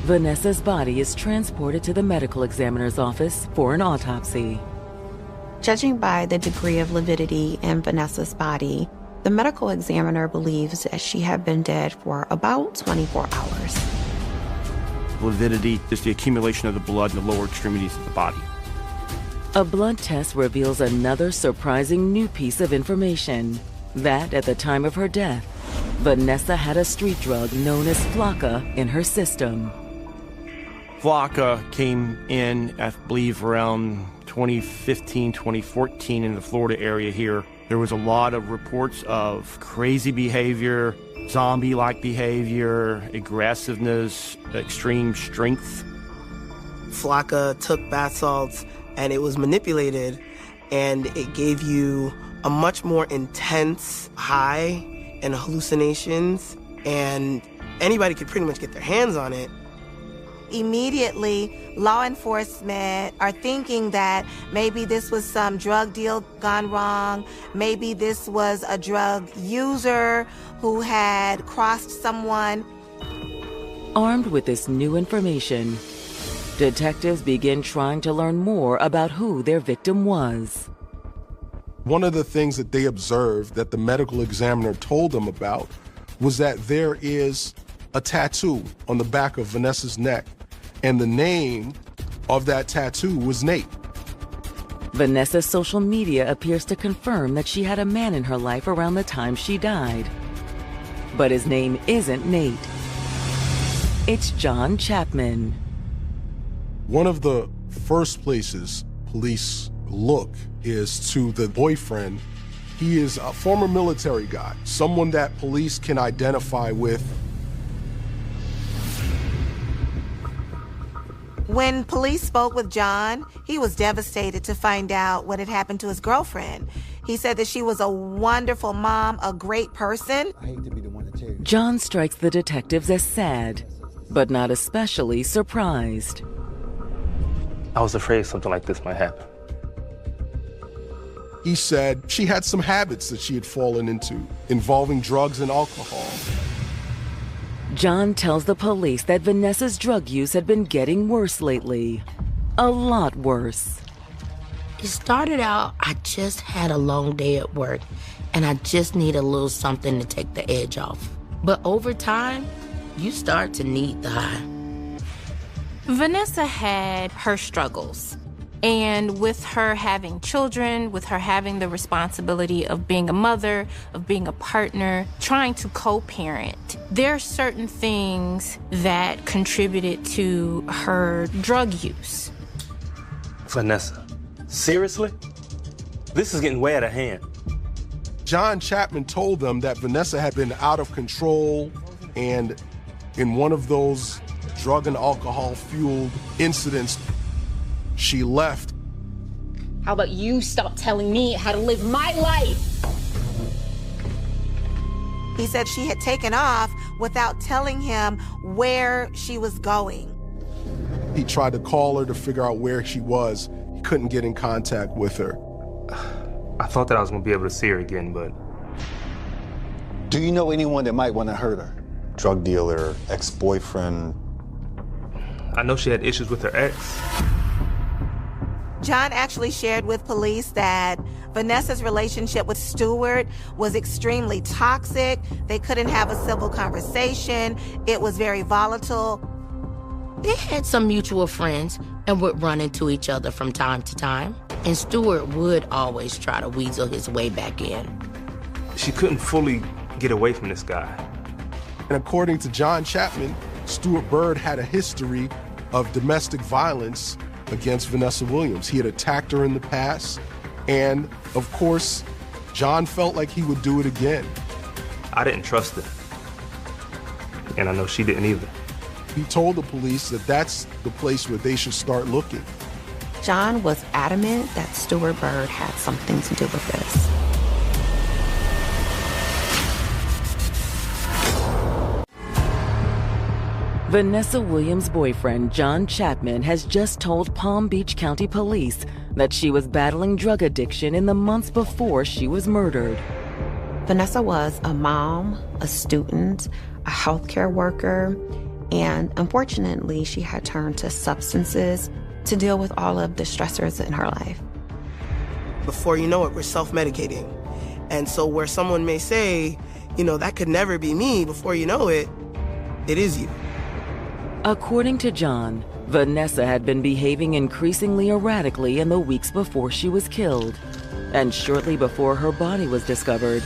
Vanessa's body is transported to the medical examiner's office for an autopsy. Judging by the degree of lividity in Vanessa's body, the medical examiner believes that she had been dead for about 24 hours. Lividity is the accumulation of the blood in the lower extremities of the body. A blood test reveals another surprising new piece of information, that at the time of her death, Vanessa had a street drug known as Flocka in her system. Flocka came in, I believe, around 2015, 2014 in the Florida area here. There was a lot of reports of crazy behavior, zombie-like behavior, aggressiveness, extreme strength. Flocka took bath salts and it was manipulated, and it gave you a much more intense high and hallucinations, and anybody could pretty much get their hands on it. Immediately, law enforcement are thinking that maybe this was some drug deal gone wrong. Maybe this was a drug user who had crossed someone. Armed with this new information, detectives begin trying to learn more about who their victim was. One of the things that they observed that the medical examiner told them about was that there is a tattoo on the back of Vanessa's neck, and the name of that tattoo was Nate. Vanessa's social media appears to confirm that she had a man in her life around the time she died. But his name isn't Nate. It's John Chapman. One of the first places police look is to the boyfriend. He is a former military guy, someone that police can identify with. When police spoke with John, he was devastated to find out what had happened to his girlfriend. He said that she was a wonderful mom, a great person. I hate to be the one to tell you. John strikes the detectives as sad, but not especially surprised. I was afraid something like this might happen. He said she had some habits that she had fallen into, involving drugs and alcohol. John tells the police that Vanessa's drug use had been getting worse lately. A lot worse. It started out, I just had a long day at work, and I just need a little something to take the edge off. But over time, you start to need the high. Vanessa had her struggles. And with her having children, with her having the responsibility of being a mother, of being a partner, trying to co-parent, there are certain things that contributed to her drug use. Vanessa, seriously? This is getting way out of hand. John Chapman told them that Vanessa had been out of control, and in one of those drug and alcohol-fueled incidents, she left. How about you stop telling me how to live my life? He said she had taken off without telling him where she was going. He tried to call her to figure out where she was. He couldn't get in contact with her. I thought that I was going to be able to see her again, but... Do you know anyone that might want to hurt her? Drug dealer, ex-boyfriend? I know she had issues with her ex. John actually shared with police that Vanessa's relationship with Stewart was extremely toxic. They couldn't have a civil conversation. It was very volatile. They had some mutual friends and would run into each other from time to time. And Stewart would always try to weasel his way back in. She couldn't fully get away from this guy. And according to John Chapman, Stewart Bird had a history of domestic violence against Vanessa Williams. He had attacked her in the past, and of course, John felt like he would do it again. I didn't trust her, and I know she didn't either. He told the police that that's the place where they should start looking. John was adamant that Stewart Bird had something to do with this. Vanessa Williams' boyfriend, John Chapman, has just told Palm Beach County Police that she was battling drug addiction in the months before she was murdered. Vanessa was a mom, a student, a healthcare worker, and unfortunately, she had turned to substances to deal with all of the stressors in her life. Before you know it, we're self-medicating. And so where someone may say, you know, that could never be me, before you know it, it is you. According to John, Vanessa had been behaving increasingly erratically in the weeks before she was killed. And shortly before her body was discovered,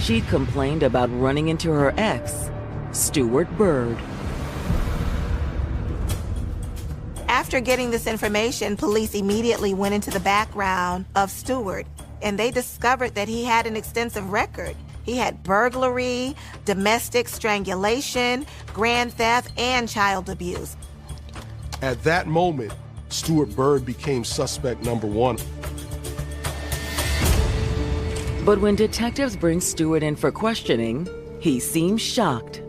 she'd complained about running into her ex, Stewart Bird. After getting this information, police immediately went into the background of Stewart, and they discovered that he had an extensive record. He had burglary, domestic strangulation, grand theft, and child abuse. At that moment, Stewart Bird became suspect number one. But when detectives bring Stewart in for questioning, he seems shocked.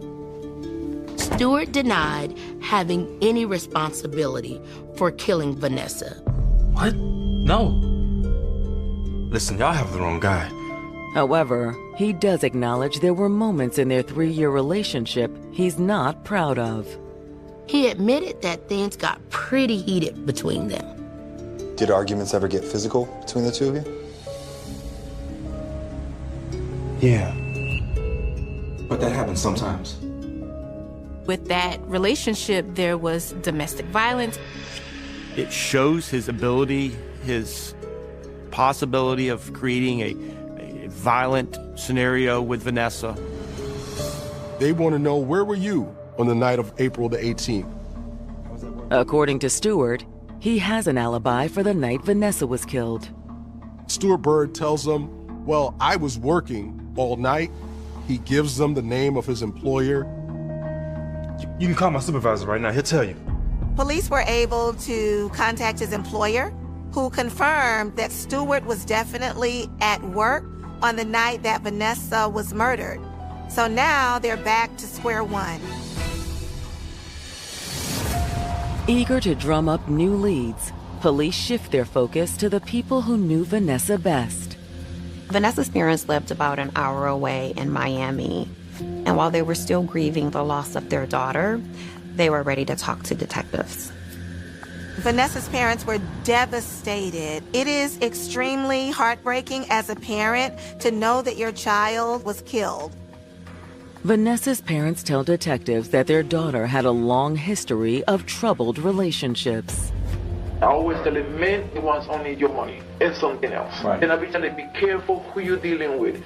Stewart denied having any responsibility for killing Vanessa. What? No. Listen, y'all have the wrong guy. However, he does acknowledge there were moments in their 3-year relationship he's not proud of. He admitted that things got pretty heated between them. Did arguments ever get physical between the two of you? Yeah. But that happens sometimes. With that relationship, there was domestic violence. It shows his ability, his possibility of creating a violent scenario with Vanessa. They want to know, where were you on the night of April the 18th? According to Stewart, he has an alibi for the night Vanessa was killed. Stewart Bird tells them, well, I was working all night. He gives them the name of his employer. You can call my supervisor right now, he'll tell you. Police were able to contact his employer, who confirmed that Stewart was definitely at work on the night that Vanessa was murdered. So now they're back to square one. Eager to drum up new leads, police shift their focus to the people who knew Vanessa best. Vanessa's parents lived about an hour away in Miami. And while they were still grieving the loss of their daughter, they were ready to talk to detectives. Vanessa's parents were devastated. It is extremely heartbreaking as a parent to know that your child was killed. Vanessa's parents tell detectives that their daughter had a long history of troubled relationships. I always tell them, men, he wants only your money and something else. Right. And I be telling them, be careful who you're dealing with.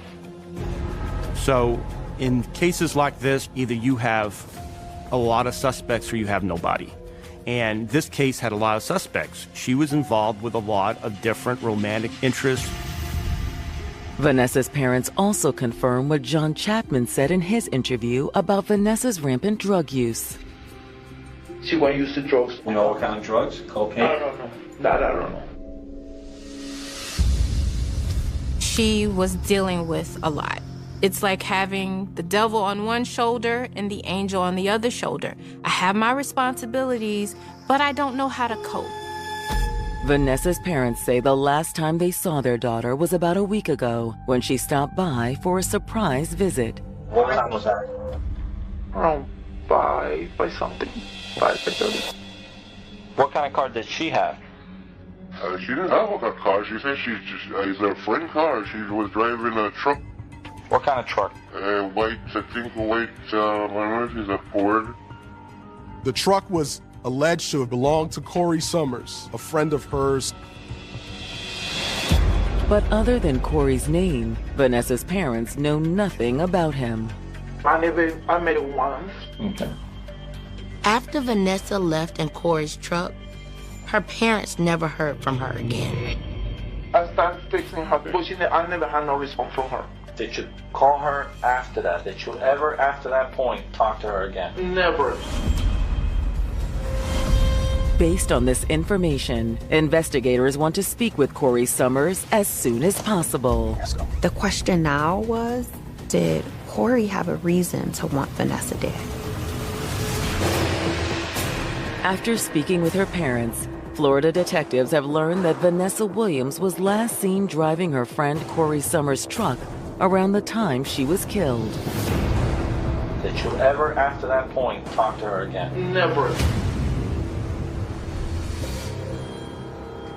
So in cases like this, either you have a lot of suspects or you have nobody. And this case had a lot of suspects. She was involved with a lot of different romantic interests. Vanessa's parents also confirm what John Chapman said in his interview about Vanessa's rampant drug use. She went use the drugs. You know what kind of drugs? Cocaine? No. That I don't know. she was dealing with a lot. It's like having the devil on one shoulder and the angel on the other shoulder. I have my responsibilities, but I don't know how to cope. Vanessa's parents say the last time they saw their daughter was about a week ago when she stopped by for a surprise visit. What time was that? Around 5 something. 5:30. What kind of car did she have? She didn't have a car. She said it's her friend's car. She was driving a truck. What kind of truck? White, I think white, I don't know if it's a Ford. The truck was alleged to have belonged to Corey Summers, a friend of hers. But other than Corey's name, Vanessa's parents know nothing about him. I met him once. Okay. After Vanessa left in Corey's truck, her parents never heard from her again. I started texting her, but I never had no response from her. Did you call her after that? Did you ever, after that point, talk to her again? Never. Based on this information, investigators want to speak with Corey Summers as soon as possible. The question now was, did Corey have a reason to want Vanessa dead? After speaking with her parents, Florida detectives have learned that Vanessa Williams was last seen driving her friend Corey Summers' truck around the time she was killed. Did you ever, after that point, talk to her again? Never.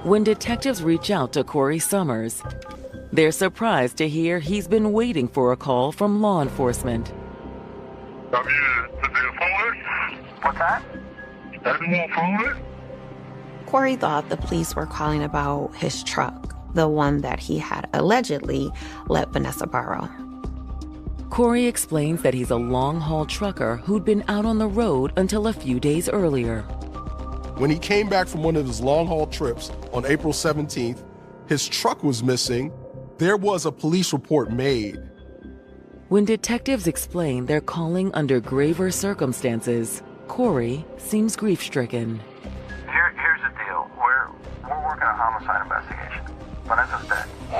When detectives reach out to Corey Summers, they're surprised to hear he's been waiting for a call from law enforcement. What's that? Corey thought the police were calling about his truck, the one that he had allegedly let Vanessa borrow. Corey explains that he's a long-haul trucker who'd been out on the road until a few days earlier. When he came back from one of his long-haul trips on April 17th, his truck was missing. There was a police report made. When detectives explain they're calling under graver circumstances, Corey seems grief-stricken. Here's the deal. We're working a homicide investigation. Vanessa's dead. I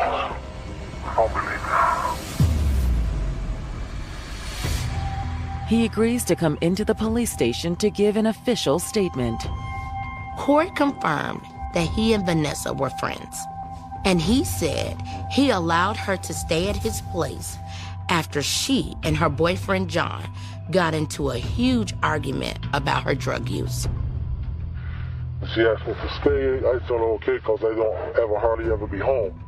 don't believe it. He agrees to come into the police station to give an official statement. Corey confirmed that he and Vanessa were friends, and he said he allowed her to stay at his place after she and her boyfriend John got into a huge argument about her drug use. She asked me to stay. I told her okay because I don't hardly ever be home.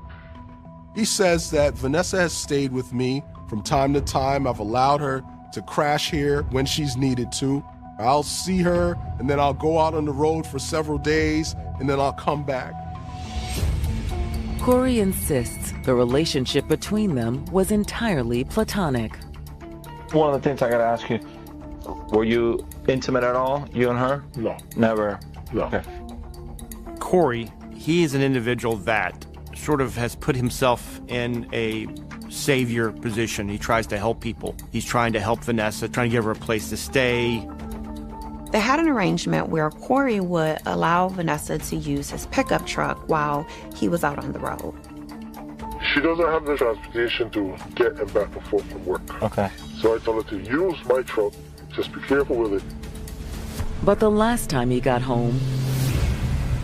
He says that Vanessa has stayed with me from time to time. I've allowed her to crash here when she's needed to. I'll see her, and then I'll go out on the road for several days, and then I'll come back. Corey insists the relationship between them was entirely platonic. One of the things I gotta ask you, were you intimate at all, you and her? No. Never? No. Okay. Corey, he is an individual that sort of has put himself in a savior position. He tries to help people. He's trying to help Vanessa, trying to give her a place to stay. They had an arrangement where Corey would allow Vanessa to use his pickup truck while he was out on the road. She doesn't have the transportation to get and back and forth from work. Okay. So I told her to use my truck. Just be careful with it. But the last time he got home,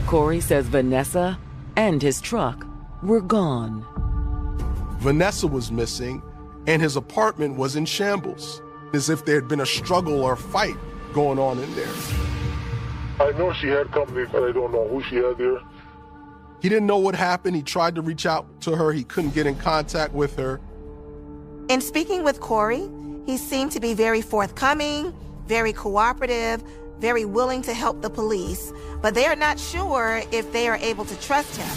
Corey says Vanessa and his truck were gone. Vanessa was missing, and his apartment was in shambles, as if there had been a struggle or fight going on in there. I know she had company, but I don't know who she had there. He didn't know what happened. He tried to reach out to her. He couldn't get in contact with her. In speaking with Corey, he seemed to be very forthcoming, very cooperative, very willing to help the police, but they are not sure if they are able to trust him.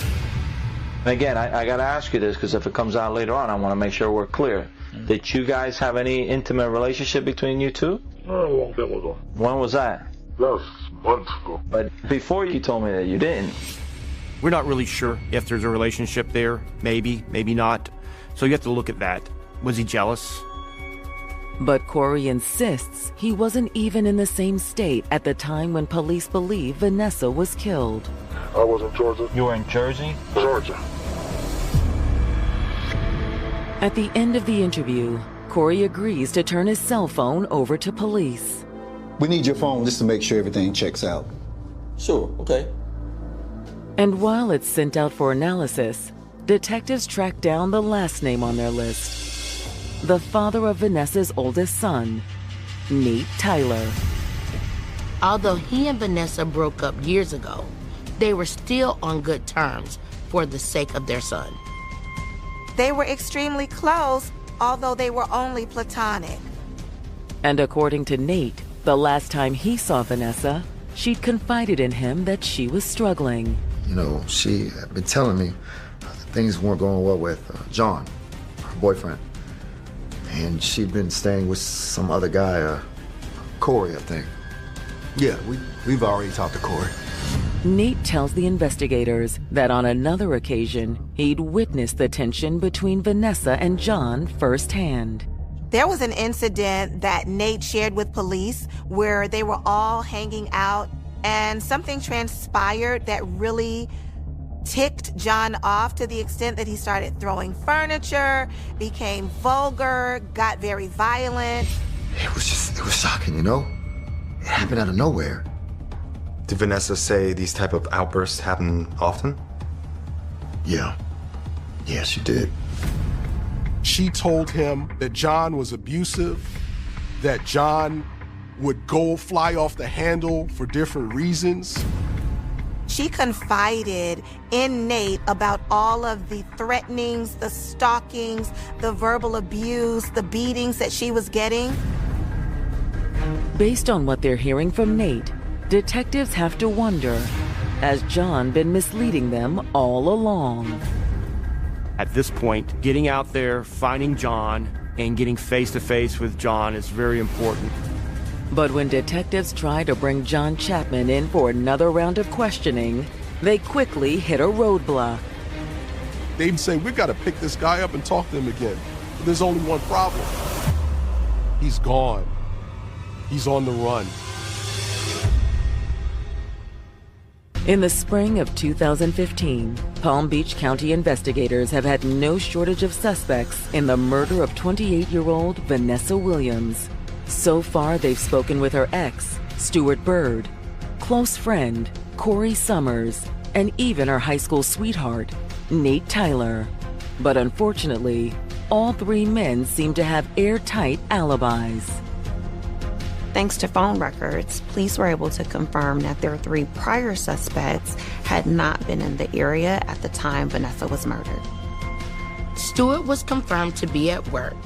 Again, I got to ask you this because if it comes out later on, I want to make sure we're clear. Did you guys have any intimate relationship between you two? A long time ago. When was that? That was months ago. But before you told me that you didn't. We're not really sure if there's a relationship there. Maybe, maybe not. So you have to look at that. Was he jealous? But Corey insists he wasn't even in the same state at the time when police believe Vanessa was killed. I was in Georgia. You were in Jersey? Georgia. At the end of the interview, Corey agrees to turn his cell phone over to police. We need your phone just to make sure everything checks out. Sure, okay. And while it's sent out for analysis, detectives track down the last name on their list. The father of Vanessa's oldest son, Nate Tyler. Although he and Vanessa broke up years ago, they were still on good terms for the sake of their son. They were extremely close, although they were only platonic. And according to Nate, the last time he saw Vanessa, she'd confided in him that she was struggling. You know, she had been telling me things weren't going well with John, her boyfriend. And she'd been staying with some other guy, Corey, I think. Yeah, we've already talked to Corey. Nate tells the investigators that on another occasion, he'd witnessed the tension between Vanessa and John firsthand. There was an incident that Nate shared with police where they were all hanging out and something transpired that really ticked John off to the extent that he started throwing furniture, became vulgar, got very violent. It was shocking, you know? It happened out of nowhere. Did Vanessa say these type of outbursts happen often? Yeah. Yeah, she did. She told him that John was abusive, that John would fly off the handle for different reasons. She confided in Nate about all of the threatenings, the stalkings, the verbal abuse, the beatings that she was getting. Based on what they're hearing from Nate, detectives have to wonder, has John been misleading them all along? At this point, getting out there, finding John, and getting face-to-face with John is very important. But when detectives try to bring John Chapman in for another round of questioning, they quickly hit a roadblock. They'd say, we gotta pick this guy up and talk to him again. But there's only one problem. He's gone. He's on the run. In the spring of 2015, Palm Beach County investigators have had no shortage of suspects in the murder of 28-year-old Vanessa Williams. So far, they've spoken with her ex, Stuart Bird, close friend, Corey Summers, and even her high school sweetheart, Nate Tyler. But unfortunately, all three men seem to have airtight alibis. Thanks to phone records, police were able to confirm that their three prior suspects had not been in the area at the time Vanessa was murdered. Stuart was confirmed to be at work,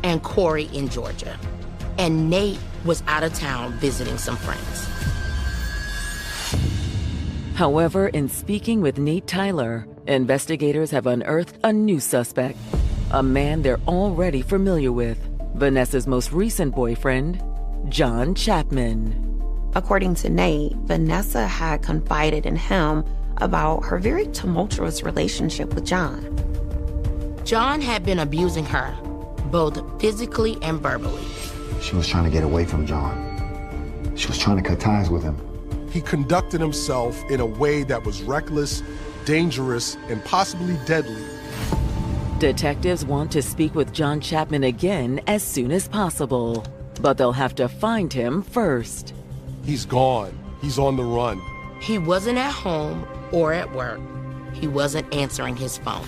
and Corey in Georgia. And Nate was out of town visiting some friends. However, in speaking with Nate Tyler, investigators have unearthed a new suspect, a man they're already familiar with, Vanessa's most recent boyfriend, John Chapman. According to Nate, Vanessa had confided in him about her very tumultuous relationship with John. John had been abusing her, both physically and verbally. She was trying to get away from John. She was trying to cut ties with him. He conducted himself in a way that was reckless, dangerous, and possibly deadly. Detectives want to speak with John Chapman again as soon as possible, but they'll have to find him first. He's gone. He's on the run. He wasn't at home or at work. He wasn't answering his phone.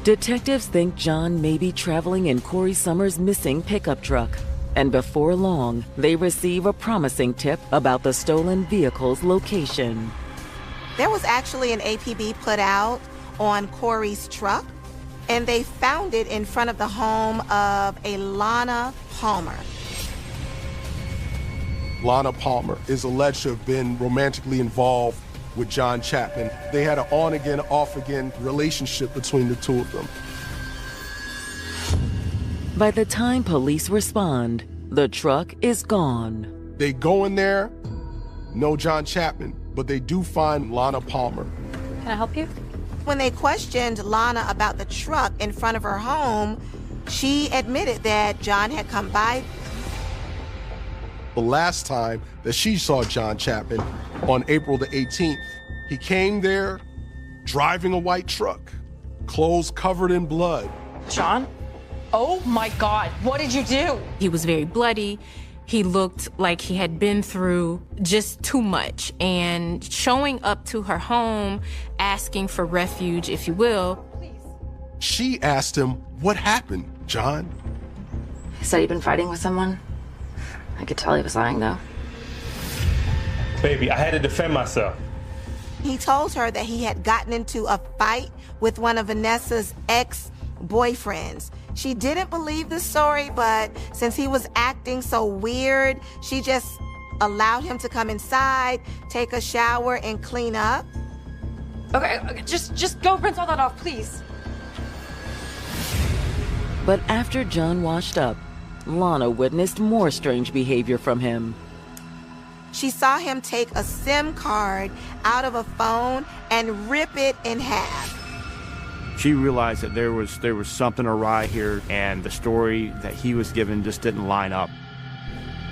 Detectives think John may be traveling in Corey Summers' missing pickup truck. And before long, they receive a promising tip about the stolen vehicle's location. There was actually an APB put out on Corey's truck, and they found it in front of the home of a Lana Palmer. Lana Palmer is alleged to have been romantically involved with John Chapman. They had an on-again, off-again relationship between the two of them. By the time police respond, the truck is gone. They go in there, no John Chapman, but they do find Lana Palmer. Can I help you? When they questioned Lana about the truck in front of her home, she admitted that John had come by. The last time that she saw John Chapman, on April the 18th, he came there driving a white truck, clothes covered in blood. John? Oh my God, what did you do? He was very bloody. He looked like he had been through just too much. And showing up to her home, asking for refuge, if you will. She asked him, what happened, John? He said he'd been fighting with someone. I could tell he was lying, though. Baby, I had to defend myself. He told her that he had gotten into a fight with one of Vanessa's ex-boyfriends. She didn't believe the story, but since he was acting so weird, she just allowed him to come inside, take a shower, and clean up. Okay, just go rinse all that off, please. But after John washed up, Lana witnessed more strange behavior from him. She saw him take a SIM card out of a phone and rip it in half. She realized that there was something awry here, and the story that he was given just didn't line up.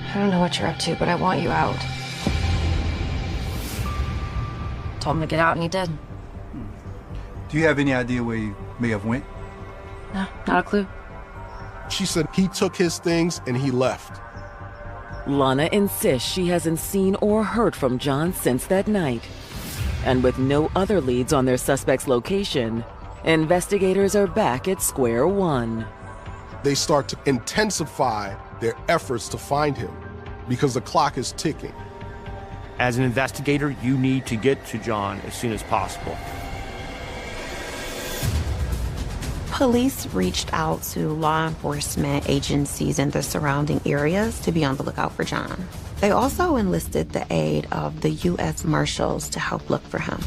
I don't know what you're up to, but I want you out. Told him to get out, and he did. Do you have any idea where he may have went? No, not a clue. She said he took his things and he left. Lana insists she hasn't seen or heard from John since that night. And with no other leads on their suspect's location, investigators are back at square one. They start to intensify their efforts to find him because the clock is ticking. As an investigator, you need to get to John as soon as possible. Police reached out to law enforcement agencies in the surrounding areas to be on the lookout for John. They also enlisted the aid of the U.S. Marshals to help look for him.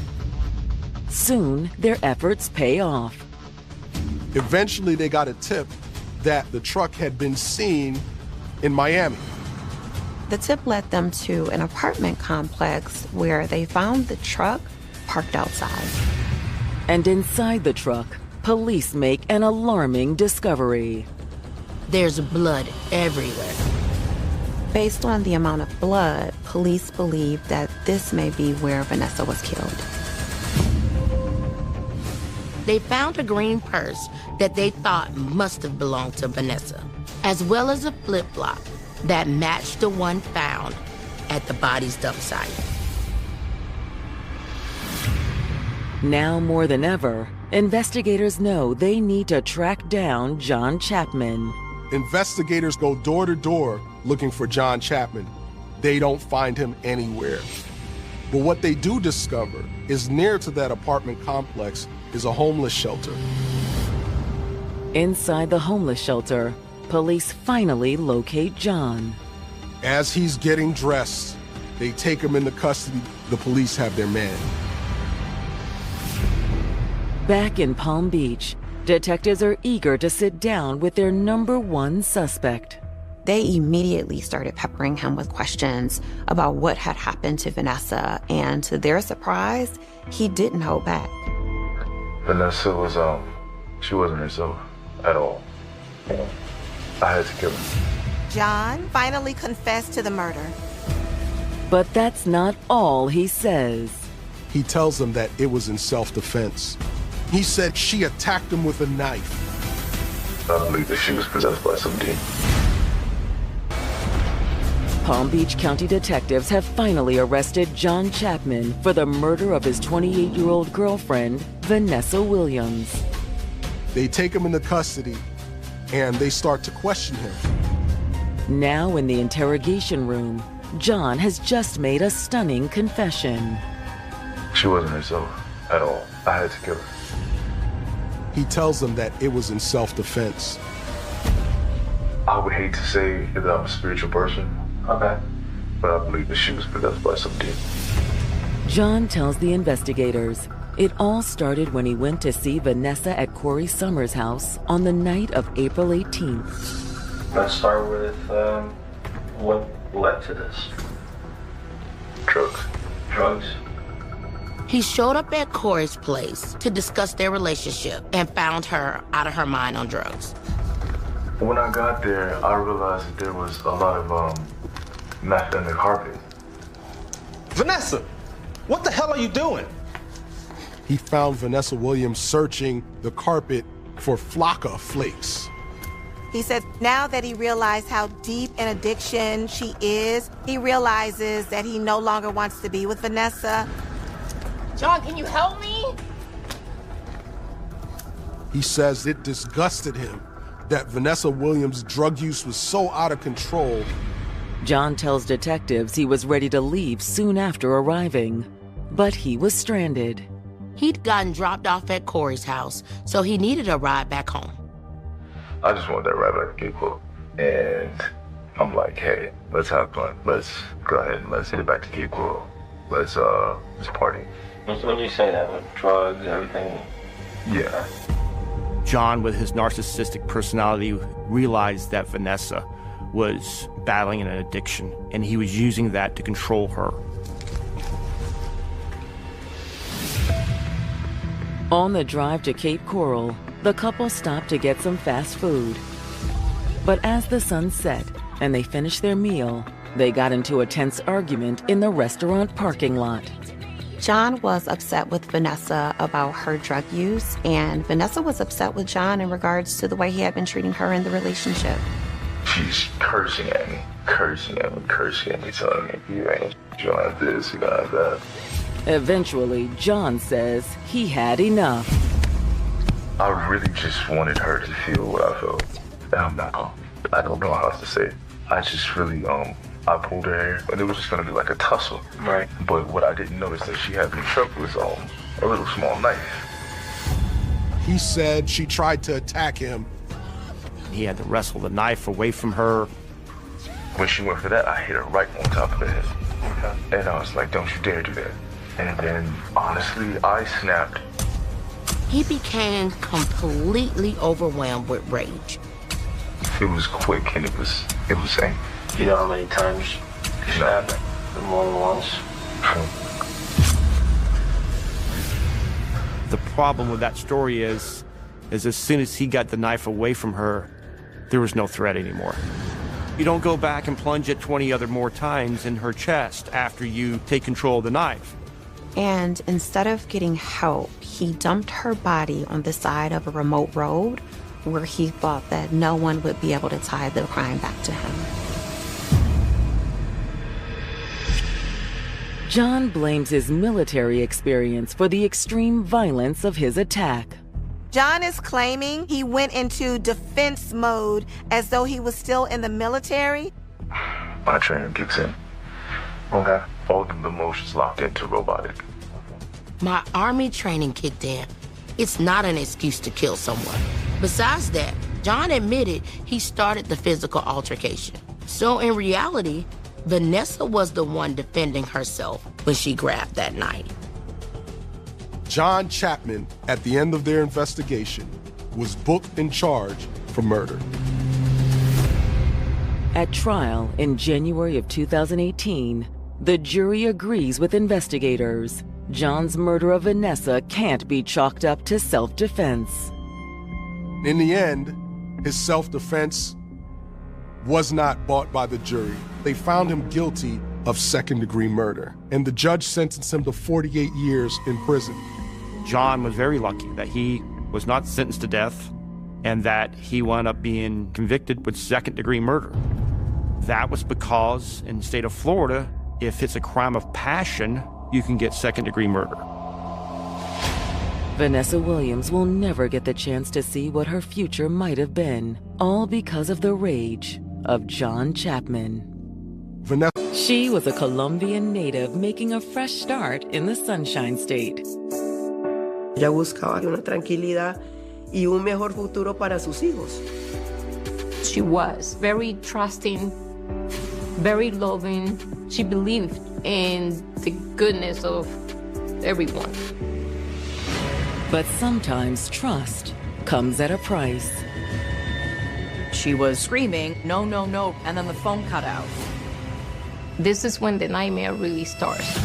Soon, their efforts pay off. Eventually, they got a tip that the truck had been seen in Miami. The tip led them to an apartment complex where they found the truck parked outside. And inside the truck, police make an alarming discovery. There's blood everywhere. Based on the amount of blood, police believe that this may be where Vanessa was killed. They found a green purse that they thought must have belonged to Vanessa, as well as a flip-flop that matched the one found at the body's dump site. Now more than ever, investigators know they need to track down John Chapman. Investigators go door to door looking for John Chapman. They don't find him anywhere. But what they do discover is near to that apartment complex is a homeless shelter. Inside the homeless shelter, police finally locate John. As he's getting dressed, they take him into custody. The police have their man. Back in Palm Beach, detectives are eager to sit down with their #1 suspect. They immediately started peppering him with questions about what had happened to Vanessa, and to their surprise, he didn't hold back. Vanessa was, she wasn't herself at all. I had to kill her. John finally confessed to the murder. But that's not all he says. He tells them that it was in self-defense. He said she attacked him with a knife. I believe that she was possessed by some demon. Palm Beach County detectives have finally arrested John Chapman for the murder of his 28-year-old girlfriend, Vanessa Williams. They take him into custody, and they start to question him. Now in the interrogation room, John has just made a stunning confession. She wasn't herself at all. I had to kill her. He tells them that it was in self-defense. I would hate to say that I'm a spiritual person, but I believe that she was possessed by some demon. John tells the investigators it all started when he went to see Vanessa at Corey Summers' house on the night of April 18th. Let's start with what led to this. Drugs. Drugs? He showed up at Corey's place to discuss their relationship and found her out of her mind on drugs. When I got there, I realized that there was a lot of meth in the carpet. Vanessa, what the hell are you doing? He found Vanessa Williams searching the carpet for Flocka Flakes. He said now that he realized how deep in addiction she is, he realizes that he no longer wants to be with Vanessa. John, can you help me? He says it disgusted him that Vanessa Williams' drug use was so out of control. John tells detectives he was ready to leave soon after arriving, but he was stranded. He'd gotten dropped off at Corey's house, so he needed a ride back home. I just wanted that ride back to Cape. And I'm like, hey, let's have fun. Let's go ahead and let's hit it back to Cape Coral. Let's party. When you say that, with drugs, everything? Yeah. John, with his narcissistic personality, realized that Vanessa was battling an addiction, and he was using that to control her. On the drive to Cape Coral, the couple stopped to get some fast food. But as the sun set and they finished their meal, they got into a tense argument in the restaurant parking lot. John was upset with Vanessa about her drug use, and Vanessa was upset with John in regards to the way he had been treating her in the relationship. She's cursing at me, telling me, you ain't doing this, you got that. Eventually, John says he had enough. I really just wanted her to feel what I felt. And I don't know how else to say it. I just really, I pulled her hair, and it was just gonna be like a tussle. Right. But what I didn't notice that she had me trapped with a little small knife. He said she tried to attack him. He had to wrestle the knife away from her. When she went for that, I hit her right on top of the head. And I was like, don't you dare do that. And then, honestly, I snapped. He became completely overwhelmed with rage. It was quick and it was angry. You know how many times you snapped? More than once? The problem with that story is as soon as he got the knife away from her, there was no threat anymore. You don't go back and plunge it 20 other more times in her chest after you take control of the knife. And instead of getting help, he dumped her body on the side of a remote road where he thought that no one would be able to tie the crime back to him. John blames his military experience for the extreme violence of his attack. John is claiming he went into defense mode as though he was still in the military. My training kicks in. Okay. All the emotions locked into robotic. My Army training kicked in. It's not an excuse to kill someone. Besides that, John admitted he started the physical altercation. So in reality, Vanessa was the one defending herself when she grabbed that knife. John Chapman, at the end of their investigation, was booked and charged for murder. At trial in January of 2018, the jury agrees with investigators. John's murder of Vanessa can't be chalked up to self-defense. In the end, his self-defense was not bought by the jury. They found him guilty of second-degree murder, and the judge sentenced him to 48 years in prison. John was very lucky that he was not sentenced to death and that he wound up being convicted with second-degree murder. That was because in the state of Florida, if it's a crime of passion, you can get second-degree murder. Vanessa Williams will never get the chance to see what her future might have been, all because of the rage of John Chapman. Vanessa. She was a Colombian native making a fresh start in the Sunshine State. Ella buscaba una tranquilidad y un mejor futuro para sus hijos. She was very trusting, very loving. She believed in the goodness of everyone. But sometimes trust comes at a price. She was screaming, no, no, no, and then the phone cut out. This is when the nightmare really starts.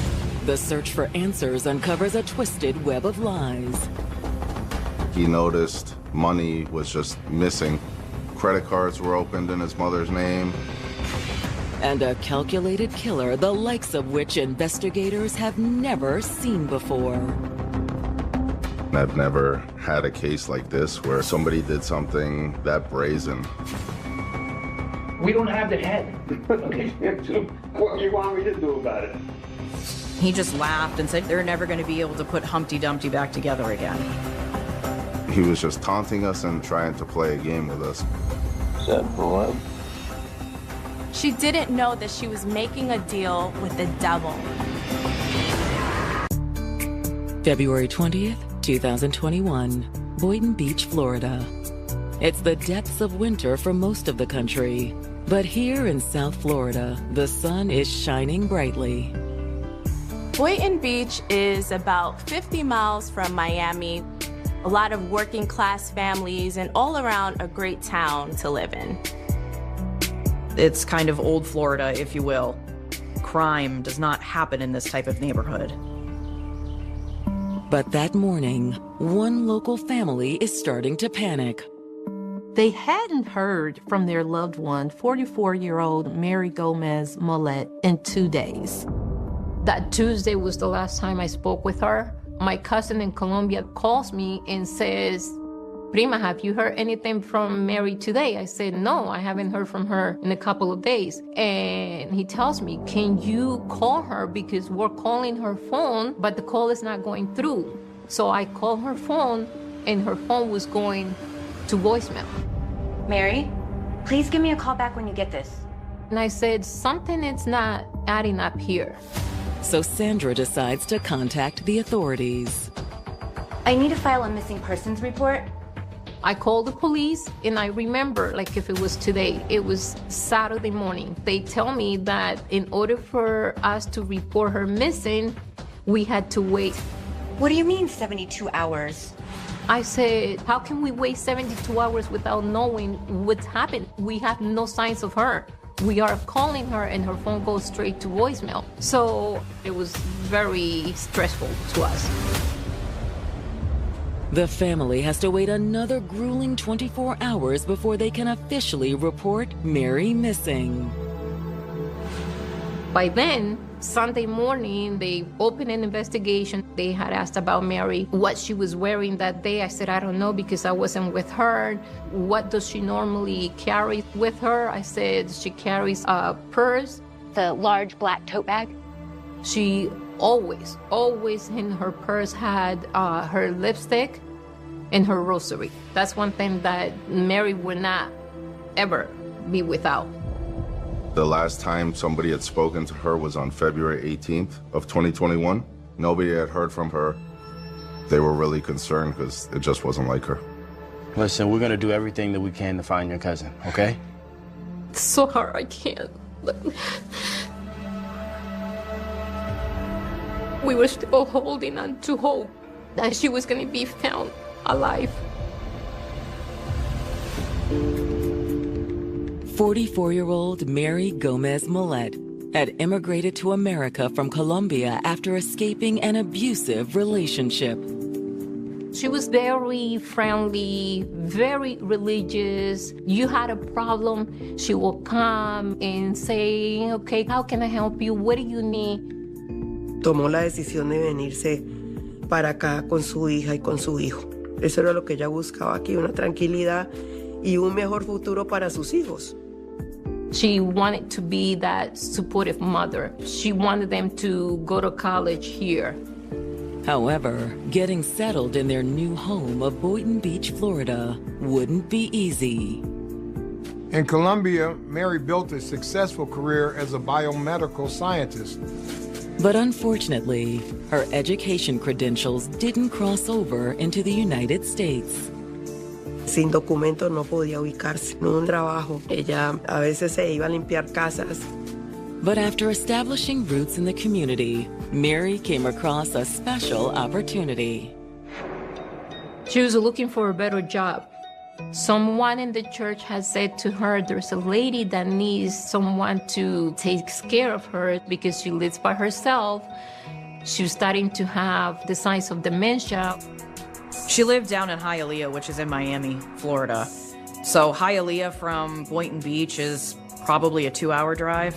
The search for answers uncovers a twisted web of lies. He noticed money was just missing. Credit cards were opened in his mother's name. And a calculated killer, the likes of which investigators have never seen before. I've never had a case like this where somebody did something that brazen. We don't have the head. What do you want me to do about it? He just laughed and said they're never going to be able to put Humpty Dumpty back together again. He was just taunting us and trying to play a game with us. Is that blood? She didn't know that she was making a deal with the devil. February 20th, 2021, Boynton Beach, Florida. It's the depths of winter for most of the country, but here in South Florida, the sun is shining brightly. Boynton Beach is about 50 miles from Miami. A lot of working class families and all around a great town to live in. It's kind of old Florida, if you will. Crime does not happen in this type of neighborhood. But that morning, one local family is starting to panic. They hadn't heard from their loved one, 44-year-old Mary Gomez Mollet, in 2 days. That Tuesday was the last time I spoke with her. My cousin in Colombia calls me and says, Prima, have you heard anything from Mary today? I said, no, I haven't heard from her in a couple of days. And he tells me, can you call her? Because we're calling her phone, but the call is not going through. So I called her phone, and her phone was going to voicemail. Mary, please give me a call back when you get this. And I said, something is not adding up here. So Sandra decides to contact the authorities. I need to file a missing persons report. I called the police, and I remember, like if it was today, it was Saturday morning. They tell me that in order for us to report her missing, we had to wait. What do you mean 72 hours? I said, how can we wait 72 hours without knowing what's happened? We have no signs of her. We are calling her and her phone goes straight to voicemail. So it was very stressful to us. The family has to wait another grueling 24 hours before they can officially report Mary missing. By then, Sunday morning, they opened an investigation. They had asked about Mary, what she was wearing that day. I said, I don't know because I wasn't with her. What does she normally carry with her? I said, she carries a purse. The large black tote bag? She always in her purse had her lipstick and her rosary. That's one thing that Mary would not ever be without. The last time somebody had spoken to her was on February 18th of 2021. Nobody had heard from her. They were really concerned because it just wasn't like her. Listen, we're gonna do everything that we can to find your cousin, okay? It's so hard, I can't. We were still holding on to hope that she was gonna be found alive. 44-year-old Mary Gomez Mollet had immigrated to America from Colombia after escaping an abusive relationship. She was very friendly, very religious. You had a problem, she will come and say, okay, how can I help you? What do you need? Tomó la decisión de venirse para acá con su hija y con su hijo. Eso era lo que ella buscaba aquí, una tranquilidad y un mejor futuro para sus hijos. She wanted to be that supportive mother. She wanted them to go to college here. However, getting settled in their new home of Boynton Beach, Florida, wouldn't be easy. In Colombia, Mary built a successful career as a biomedical scientist. But unfortunately, her education credentials didn't cross over into the United States. Sin documentos no podía ubicarse en un trabajo. Ella a veces se iba a limpiar casas. But after establishing roots in the community, Mary came across a special opportunity. She was looking for a better job. Someone in the church had said to her, there's a lady that needs someone to take care of her because she lives by herself. She was starting to have the signs of dementia. She lived down in Hialeah, which is in Miami, Florida. So Hialeah from Boynton Beach is probably a 2-hour drive.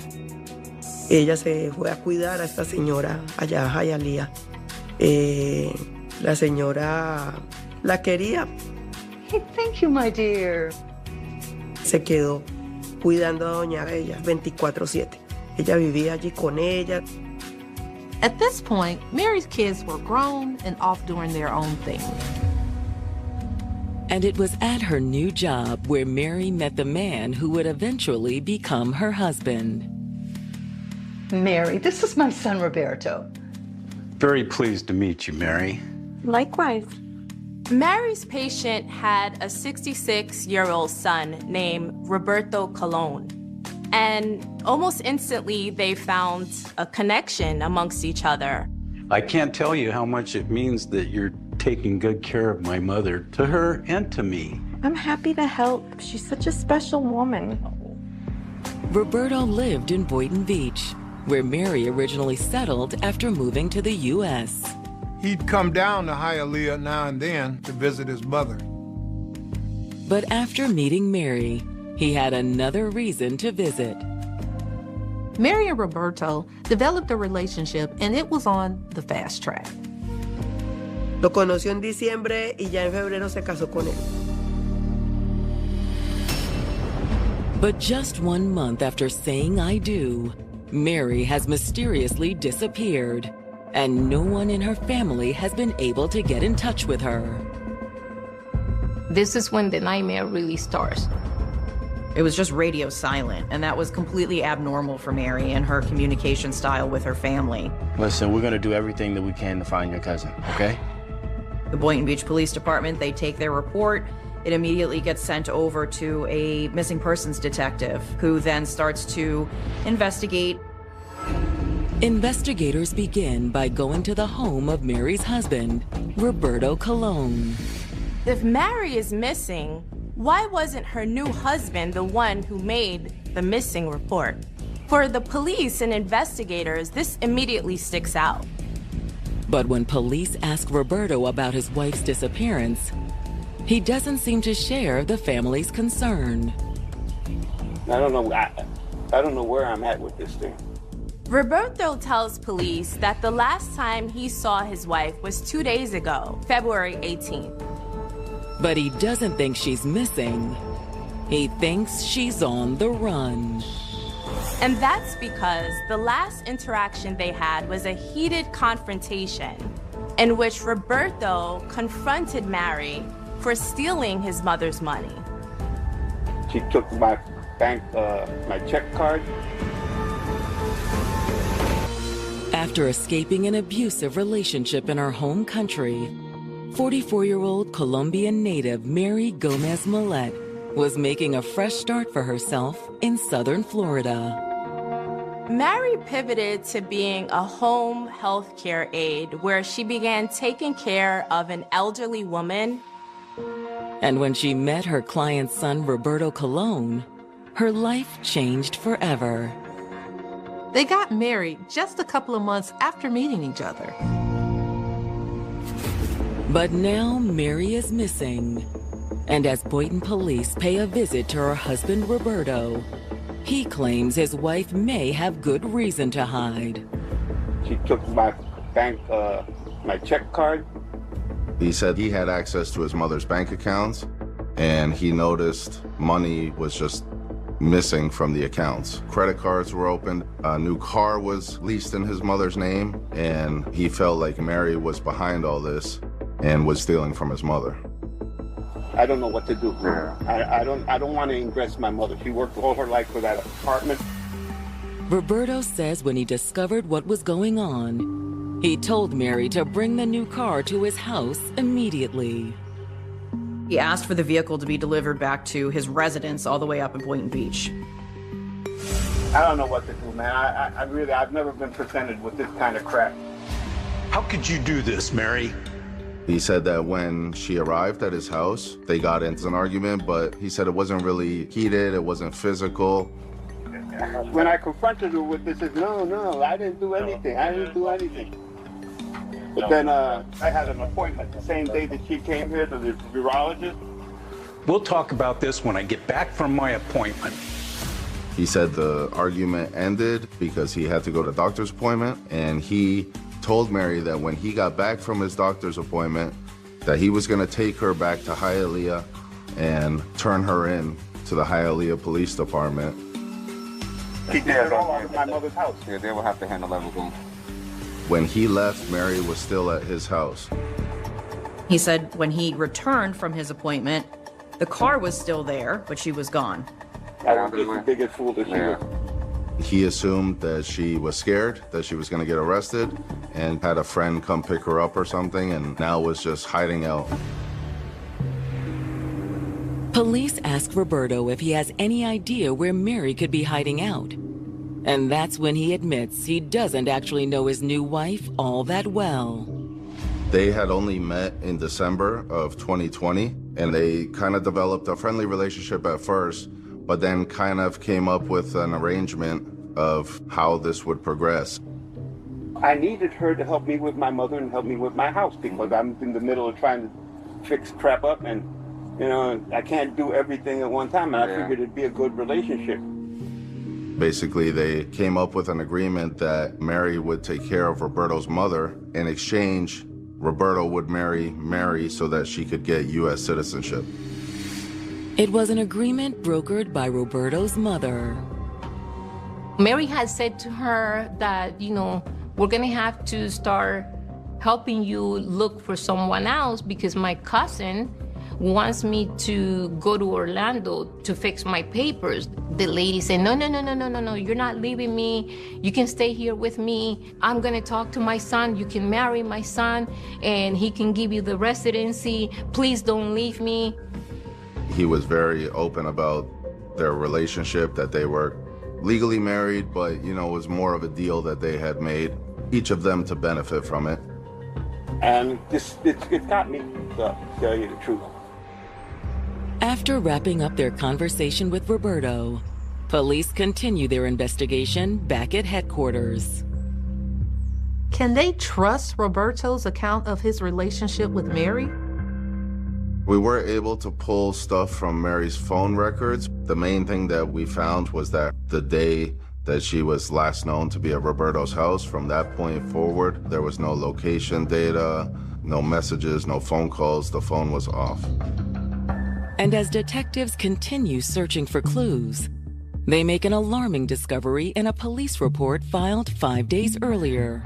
Ella se fue a cuidar a esta señora allá a Hialeah. La señora la quería. Hey, thank you, my dear. Se quedó cuidando a doña Bella 24/7. Ella vivía allí con ella. At this point, Mary's kids were grown and off doing their own thing. And it was at her new job where Mary met the man who would eventually become her husband. Mary, this is my son, Roberto. Very pleased to meet you, Mary. Likewise. Mary's patient had a 66-year-old son named Roberto Colon. And almost instantly, they found a connection amongst each other. I can't tell you how much it means that you're taking good care of my mother, to her and to me. I'm happy to help. She's such a special woman. Roberto lived in Boynton Beach, where Mary originally settled after moving to the U.S. He'd come down to Hialeah now and then to visit his mother. But after meeting Mary, he had another reason to visit. Mary and Roberto developed a relationship, and it was on the fast track. Lo conoció en diciembre y ya en febrero se casó con él. But just 1 month after saying I do, Mary has mysteriously disappeared, and no one in her family has been able to get in touch with her. This is when the nightmare really starts. It was just radio silent, and that was completely abnormal for Mary and her communication style with her family. Listen, we're gonna do everything that we can to find your cousin, okay? The Boynton Beach Police Department, they take their report. It immediately gets sent over to a missing persons detective, who then starts to investigate. Investigators begin by going to the home of Mary's husband, Roberto Colon. If Mary is missing, why wasn't her new husband the one who made the missing report? For the police and investigators, this immediately sticks out. But when police ask Roberto about his wife's disappearance, he doesn't seem to share the family's concern. I don't know where I'm at with this thing. Roberto tells police that the last time he saw his wife was 2 days ago, February 18th. But he doesn't think she's missing. He thinks she's on the run. And that's because the last interaction they had was a heated confrontation in which Roberto confronted Mary for stealing his mother's money. She took my bank, my check card. After escaping an abusive relationship in her home country, 44-year-old Colombian native Mary Gomez Millet was making a fresh start for herself in southern Florida. Mary pivoted to being a home health care aide, where she began taking care of an elderly woman. And when she met her client's son, Roberto Colon, her life changed forever. They got married just a couple of months after meeting each other. But now Mary is missing. And as Boynton police pay a visit to her husband, Roberto, he claims his wife may have good reason to hide. She took my bank, my check card. He said he had access to his mother's bank accounts, and he noticed money was just missing from the accounts. Credit cards were opened, a new car was leased in his mother's name, and he felt like Mary was behind all this and was stealing from his mother. I don't know what to do for her. I don't want to ingress my mother. She worked all her life for that apartment. Roberto says when he discovered what was going on, he told Mary to bring the new car to his house immediately. He asked for the vehicle to be delivered back to his residence all the way up in Boynton Beach. I don't know what to do, man. I've never been presented with this kind of crap. How could you do this, Mary? He said that when she arrived at his house, they got into an argument, but he said it wasn't really heated, it wasn't physical. When I confronted her with this, I said, no, I didn't do anything. But then I had an appointment the same day that she came here to the urologist. We'll talk about this when I get back from my appointment. He said the argument ended because he had to go to a doctor's appointment, and he told Mary that when he got back from his doctor's appointment, that he was going to take her back to Hialeah and turn her in to the Hialeah Police Department. Keep it all out of my mother's house. Yeah, they will have to handle everything. When he left, Mary was still at his house. He said when he returned from his appointment, the car was still there, but she was gone. I was just the biggest fool that she was. He assumed that she was scared, that she was going to get arrested, and had a friend come pick her up or something, and now was just hiding out. Police ask Roberto if he has any idea where Mary could be hiding out. And that's when he admits he doesn't actually know his new wife all that well. They had only met in December of 2020, and they kind of developed a friendly relationship at first, but then kind of came up with an arrangement of how this would progress. I needed her to help me with my mother and help me with my house because I'm in the middle of trying to fix crap up, and you know, I can't do everything at one time, and I figured it'd be a good relationship. Basically, they came up with an agreement that Mary would take care of Roberto's mother. In exchange, Roberto would marry Mary so that she could get U.S. citizenship. It was an agreement brokered by Roberto's mother. Mary had said to her that, you know, we're gonna have to start helping you look for someone else because my cousin wants me to go to Orlando to fix my papers. The lady said, no, you're not leaving me. You can stay here with me. I'm gonna talk to my son. You can marry my son and he can give you the residency. Please don't leave me. He was very open about their relationship, that they were legally married, but you know, it was more of a deal that they had made, each of them to benefit from it. And it got me, to tell you the truth. After wrapping up their conversation with Roberto, police continue their investigation back at headquarters. Can they trust Roberto's account of his relationship with Mary? We were able to pull stuff from Mary's phone records. The main thing that we found was that the day that she was last known to be at Roberto's house, from that point forward, there was no location data, no messages, no phone calls. The phone was off. And as detectives continue searching for clues, they make an alarming discovery in a police report filed 5 days earlier.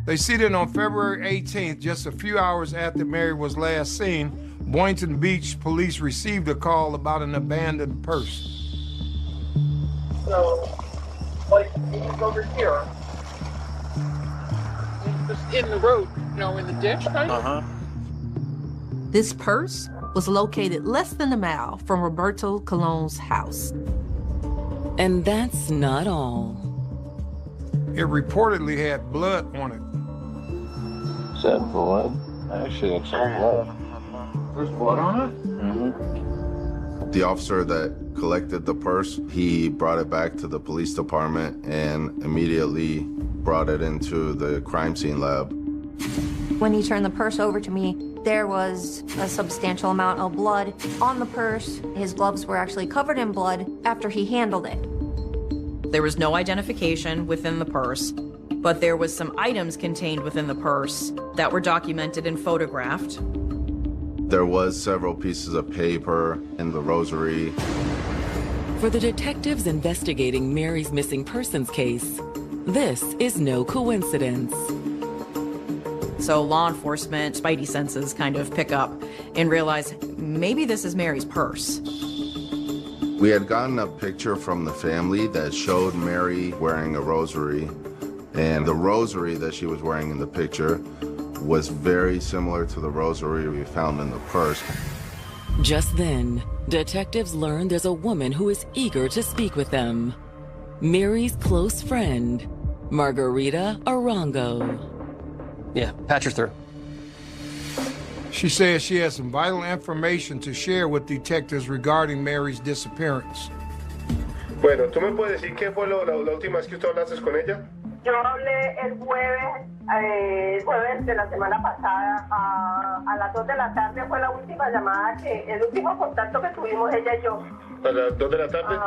They see that on February 18th, just a few hours after Mary was last seen, Boynton Beach police received a call about an abandoned purse. So, like, he's over here. Just in the road, you know, in the ditch, right? Uh-huh. This purse was located less than a mile from Roberto Colon's house. And that's not all. It reportedly had blood on it. Is that blood? Actually, it's blood. There's blood on it? Mm-hmm. The officer that collected the purse, he brought it back to the police department and immediately brought it into the crime scene lab. When he turned the purse over to me, there was a substantial amount of blood on the purse. His gloves were actually covered in blood after he handled it. There was no identification within the purse, but there was some items contained within the purse that were documented and photographed. There was several pieces of paper in the rosary. For the detectives investigating Mary's missing persons case, this is no coincidence. So law enforcement, spidey senses kind of pick up and realize maybe this is Mary's purse. We had gotten a picture from the family that showed Mary wearing a rosary, and the rosary that she was wearing in the picture was very similar to the rosary we found in the purse. Just then, detectives learn there's a woman who is eager to speak with them. Mary's close friend, Margarita Arango. Yeah, patch her through. She says she has some vital information to share with detectives regarding Mary's disappearance. Bueno, ¿tú me puedes decir qué fue la última vez que tú hablaste con ella? Yo hablé el jueves de la semana pasada, a las 2 de la tarde fue la última llamada, el último contacto que tuvimos ella y yo. ¿A las 2 de la tarde?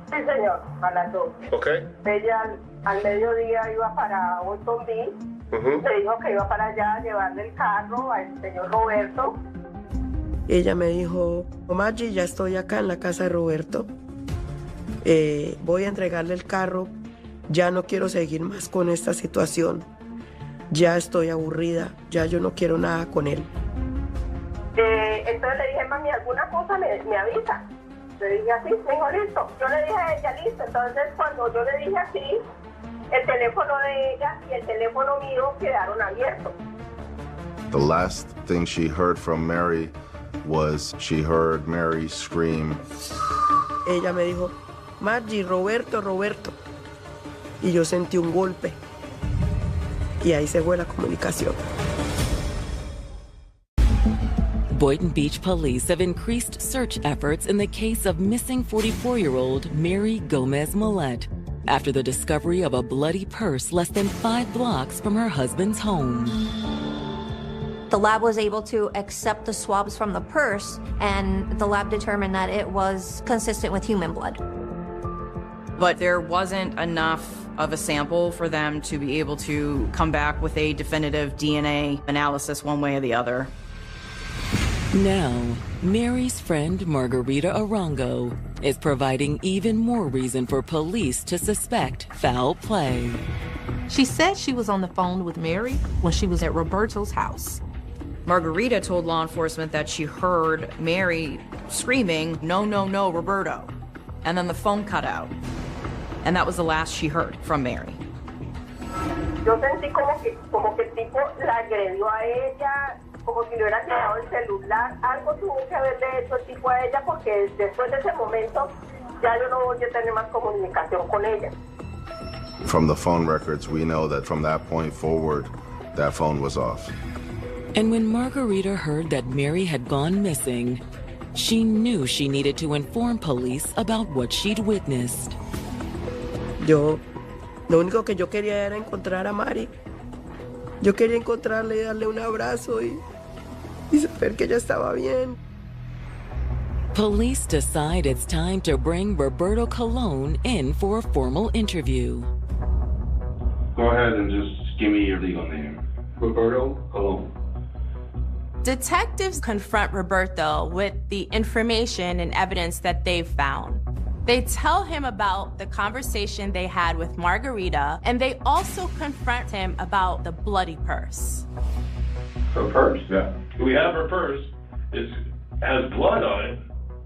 Sí, señor, a las 2. Ok. Ella al mediodía iba para Boynton Beach. Le dijo que iba para allá a llevarle el carro al señor Roberto. Ella me dijo, Maggie, ya estoy acá en la casa de Roberto. Voy a entregarle el carro. Ya no quiero seguir más con esta situación. Ya estoy aburrida. Ya yo no quiero nada con él. Entonces le dije, mami, alguna cosa me avisa. Le dije así, dijo, listo. Yo le dije a ella, listo. Entonces cuando yo le dije así, el teléfono de ella y el teléfono mío quedaron abiertos. The last thing she heard from Mary was she heard Mary scream. Ella me dijo, Margie, Roberto, Roberto. Y yo sentí un golpe. Y ahí se fue la comunicación. Boynton Beach police have increased search efforts in the case of missing 44-year-old Mary Gomez Millette after the discovery of a bloody purse less than 5 blocks from her husband's home. The lab was able to accept the swabs from the purse, and the lab determined that it was consistent with human blood. But there wasn't enough of a sample for them to be able to come back with a definitive DNA analysis one way or the other. Now, Mary's friend Margarita Arango is providing even more reason for police to suspect foul play. She said she was on the phone with Mary when she was at Roberto's house. Margarita told law enforcement that she heard Mary screaming, "No, no, no, Roberto." And then the phone cut out. And that was the last she heard from Mary. Yo sentí como que el tipo la agredió a ella, como si le hubiera quedado el celular. Algo tuvo que haberle hecho el tipo a ella, porque después de ese momento ya yo no volví a tener más comunicación con ella. From the phone records, we know that from that point forward, that phone was off. And when Margarita heard that Mary had gone missing, she knew she needed to inform police about what she'd witnessed. Lo único que yo quería era encontrar a Mari. Yo quería encontrarle y darle un abrazo y saber que ella estaba bien. Police decide it's time to bring Roberto Colon in for a formal interview. Go ahead and just give me your legal name. Roberto Colon. Detectives confront Roberto with the information and evidence that they've found. They tell him about the conversation they had with Margarita, and they also confront him about the bloody purse. Her purse? Yeah. We have her purse. It has blood on it.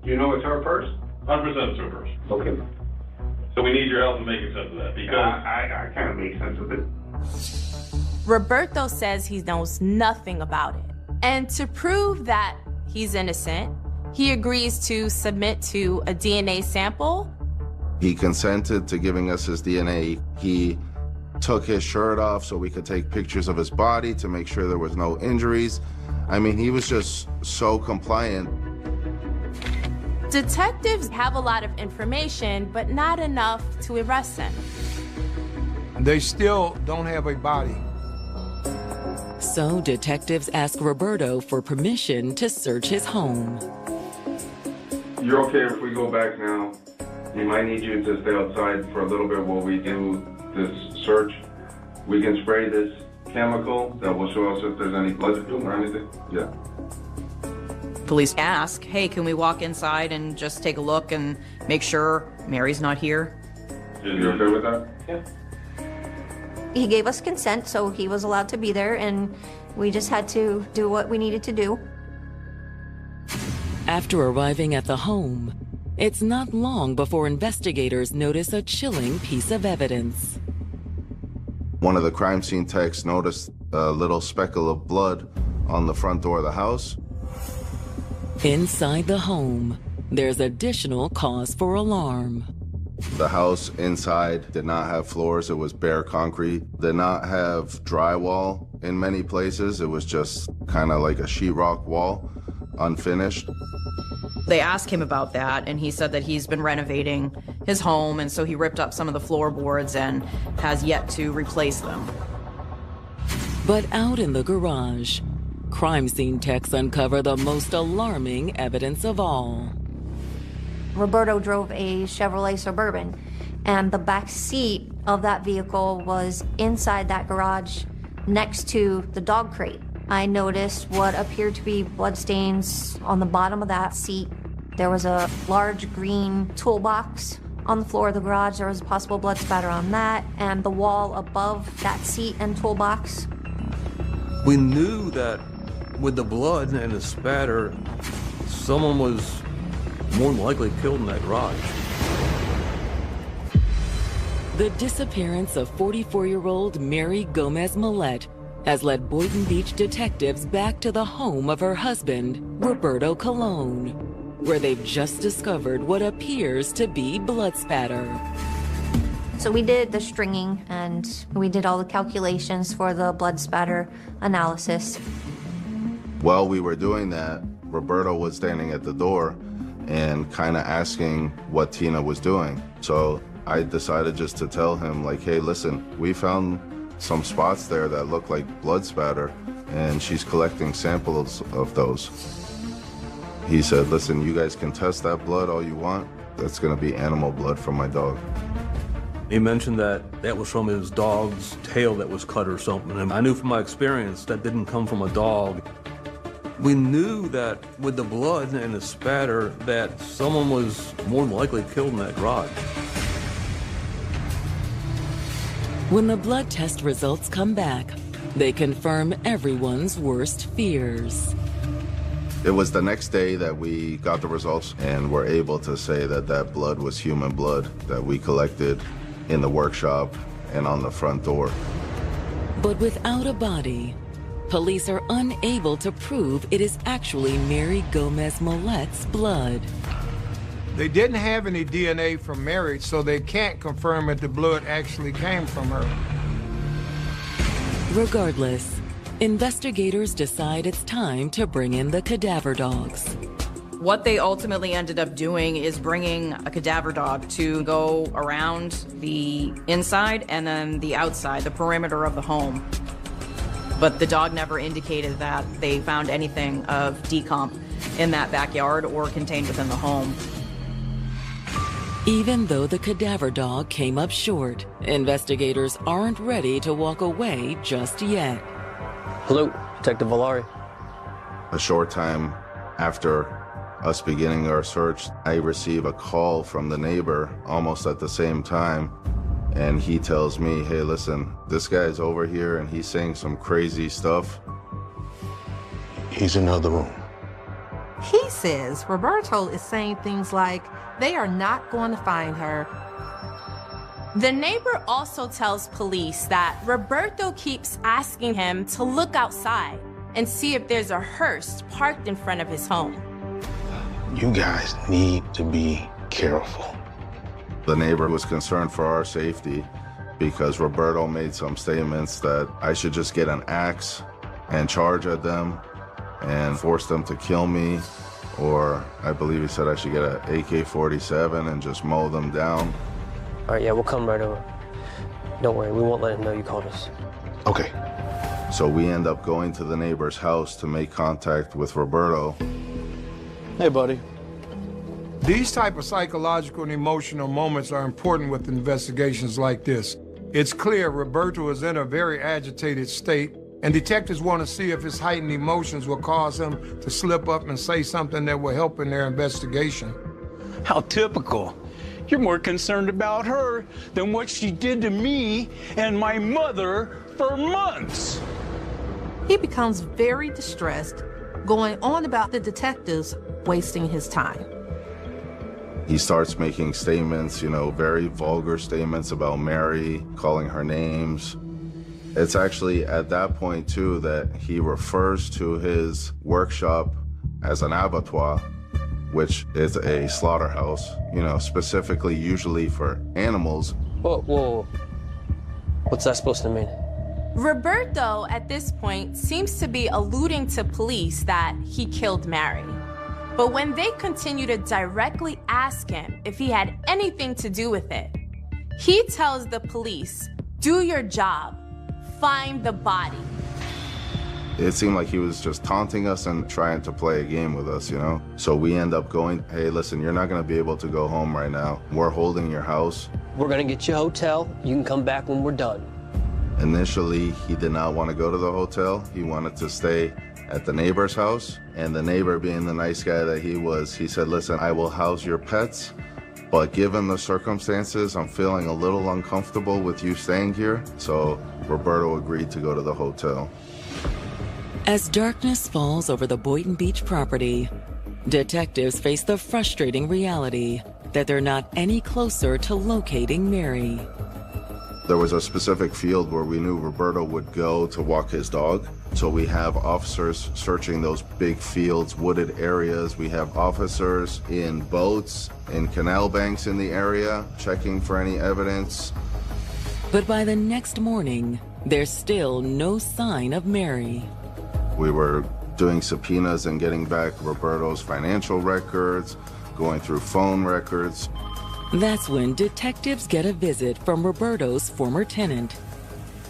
You know it's her purse? 100% it's her purse. Okay. So we need your help in making sense of that, because I can't make sense of it. Roberto says he knows nothing about it. And to prove that he's innocent, he agrees to submit to a DNA sample. He consented to giving us his DNA. He took his shirt off so we could take pictures of his body to make sure there was no injuries. I mean, he was just so compliant. Detectives have a lot of information, but not enough to arrest him. They still don't have a body. So detectives ask Roberto for permission to search his home. You're okay if we go back now? We might need you to stay outside for a little bit while we do this search. We can spray this chemical that will show us if there's any blood or anything. Yeah. Police ask, hey, can we walk inside and just take a look and make sure Mary's not here? You okay with that? Yeah. He gave us consent, so he was allowed to be there, and we just had to do what we needed to do. After arriving at the home, it's not long before investigators notice a chilling piece of evidence. One of the crime scene techs noticed a little speckle of blood on the front door of the house. Inside the home, there's additional cause for alarm. The house inside did not have floors. It was bare concrete. Did not have drywall in many places. It was just kind of like a sheetrock wall, unfinished. They asked him about that, and he said that he's been renovating his home, and so he ripped up some of the floorboards and has yet to replace them. But out in the garage, crime scene techs uncover the most alarming evidence of all. Roberto drove a Chevrolet Suburban, and the back seat of that vehicle was inside that garage next to the dog crate. I noticed what appeared to be bloodstains on the bottom of that seat. There was a large green toolbox on the floor of the garage. There was a possible blood spatter on that, and the wall above that seat and toolbox. We knew that with the blood and the spatter, someone was more than likely killed in that garage. The disappearance of 44-year-old Mary Gomez Millette has led Boynton Beach detectives back to the home of her husband, Roberto Colon, where they've just discovered what appears to be blood spatter. So we did the stringing and we did all the calculations for the blood spatter analysis. While we were doing that, Roberto was standing at the door and kind of asking what Tina was doing. So I decided just to tell him, like, hey, listen, we found some spots there that look like blood spatter, and she's collecting samples of those. He said, listen, you guys can test that blood all you want. That's gonna be animal blood from my dog. He mentioned that that was from his dog's tail that was cut or something, and I knew from my experience that didn't come from a dog. We knew that with the blood and the spatter that someone was more than likely killed in that garage. When the blood test results come back, they confirm everyone's worst fears. It was the next day that we got the results and were able to say that that blood was human blood that we collected in the workshop and on the front door. But without a body, police are unable to prove it is actually Mary Gomez Millette's blood. They didn't have any DNA from Mary, so they can't confirm if the blood actually came from her. Regardless, investigators decide it's time to bring in the cadaver dogs. What they ultimately ended up doing is bringing a cadaver dog to go around the inside and then the outside, the perimeter of the home. But the dog never indicated that they found anything of decomp in that backyard or contained within the home. Even though the cadaver dog came up short, investigators aren't ready to walk away just yet. Hello, Detective Valari. A short time after us beginning our search, I receive a call from the neighbor almost at the same time, and he tells me, hey, listen, this guy's over here and he's saying some crazy stuff. He's in another room. He says Roberto is saying things like they are not going to find her. The neighbor also tells police that Roberto keeps asking him to look outside and see if there's a hearse parked in front of his home. You guys need to be careful. The neighbor was concerned for our safety because Roberto made some statements that I should just get an axe and charge at them and force them to kill me, or I believe he said I should get an AK-47 and just mow them down. All right, yeah, we'll come right over. Don't worry, we won't let him know you called us. Okay. So we end up going to the neighbor's house to make contact with Roberto. Hey, buddy. These type of psychological and emotional moments are important with investigations like this. It's clear Roberto is in a very agitated state, and detectives want to see if his heightened emotions will cause him to slip up and say something that will help in their investigation. How typical. You're more concerned about her than what she did to me and my mother for months. He becomes very distressed, going on about the detectives wasting his time. He starts making statements, very vulgar statements about Mary, calling her names. It's actually at that point, too, that he refers to his workshop as an abattoir, which is a slaughterhouse, specifically usually for animals. Whoa. What's that supposed to mean? Roberto, at this point, seems to be alluding to police that he killed Mary. But when they continue to directly ask him if he had anything to do with it, he tells the police, do your job, find the body. It seemed like he was just taunting us and trying to play a game with us, you know? So we end up going, hey, listen, you're not gonna be able to go home right now. We're holding your house. We're gonna get you a hotel. You can come back when we're done. Initially, he did not want to go to the hotel. He wanted to stay at the neighbor's house. And the neighbor, being the nice guy that he was, he said, listen, I will house your pets, but given the circumstances, I'm feeling a little uncomfortable with you staying here. So Roberto agreed to go to the hotel. As darkness falls over the Boynton Beach property, detectives face the frustrating reality that they're not any closer to locating Mary. There was a specific field where we knew Roberto would go to walk his dog. So we have officers searching those big fields, wooded areas. We have officers in boats, in canal banks in the area, checking for any evidence. But by the next morning, there's still no sign of Mary. We were doing subpoenas and getting back Roberto's financial records, going through phone records. That's when detectives get a visit from Roberto's former tenant,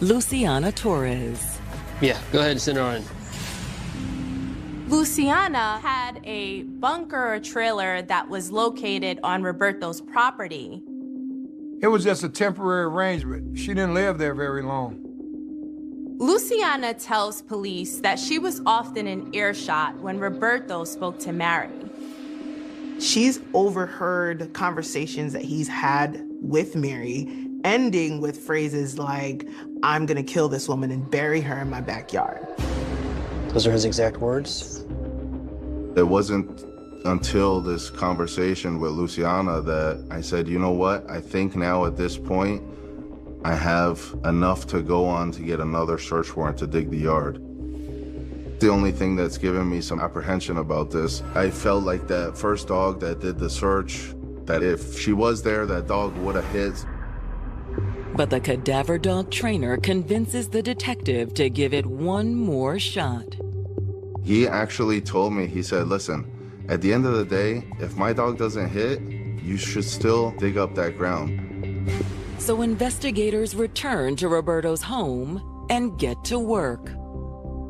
Luciana Torres. Yeah, go ahead and send her on. Luciana had a bunker or trailer that was located on Roberto's property. It was just a temporary arrangement. She didn't live there very long. Luciana tells police that she was often in earshot when Roberto spoke to Mary. She's overheard conversations that he's had with Mary, ending with phrases like, I'm gonna kill this woman and bury her in my backyard. Those are his exact words? It wasn't until this conversation with Luciana that I said, you know what? I think now at this point, I have enough to go on to get another search warrant to dig the yard. The only thing that's given me some apprehension about this, I felt like that first dog that did the search, that if she was there, that dog would have hit. But the cadaver dog trainer convinces the detective to give it one more shot. He actually told me, he said, listen, at the end of the day, if my dog doesn't hit, you should still dig up that ground. So investigators return to Roberto's home and get to work.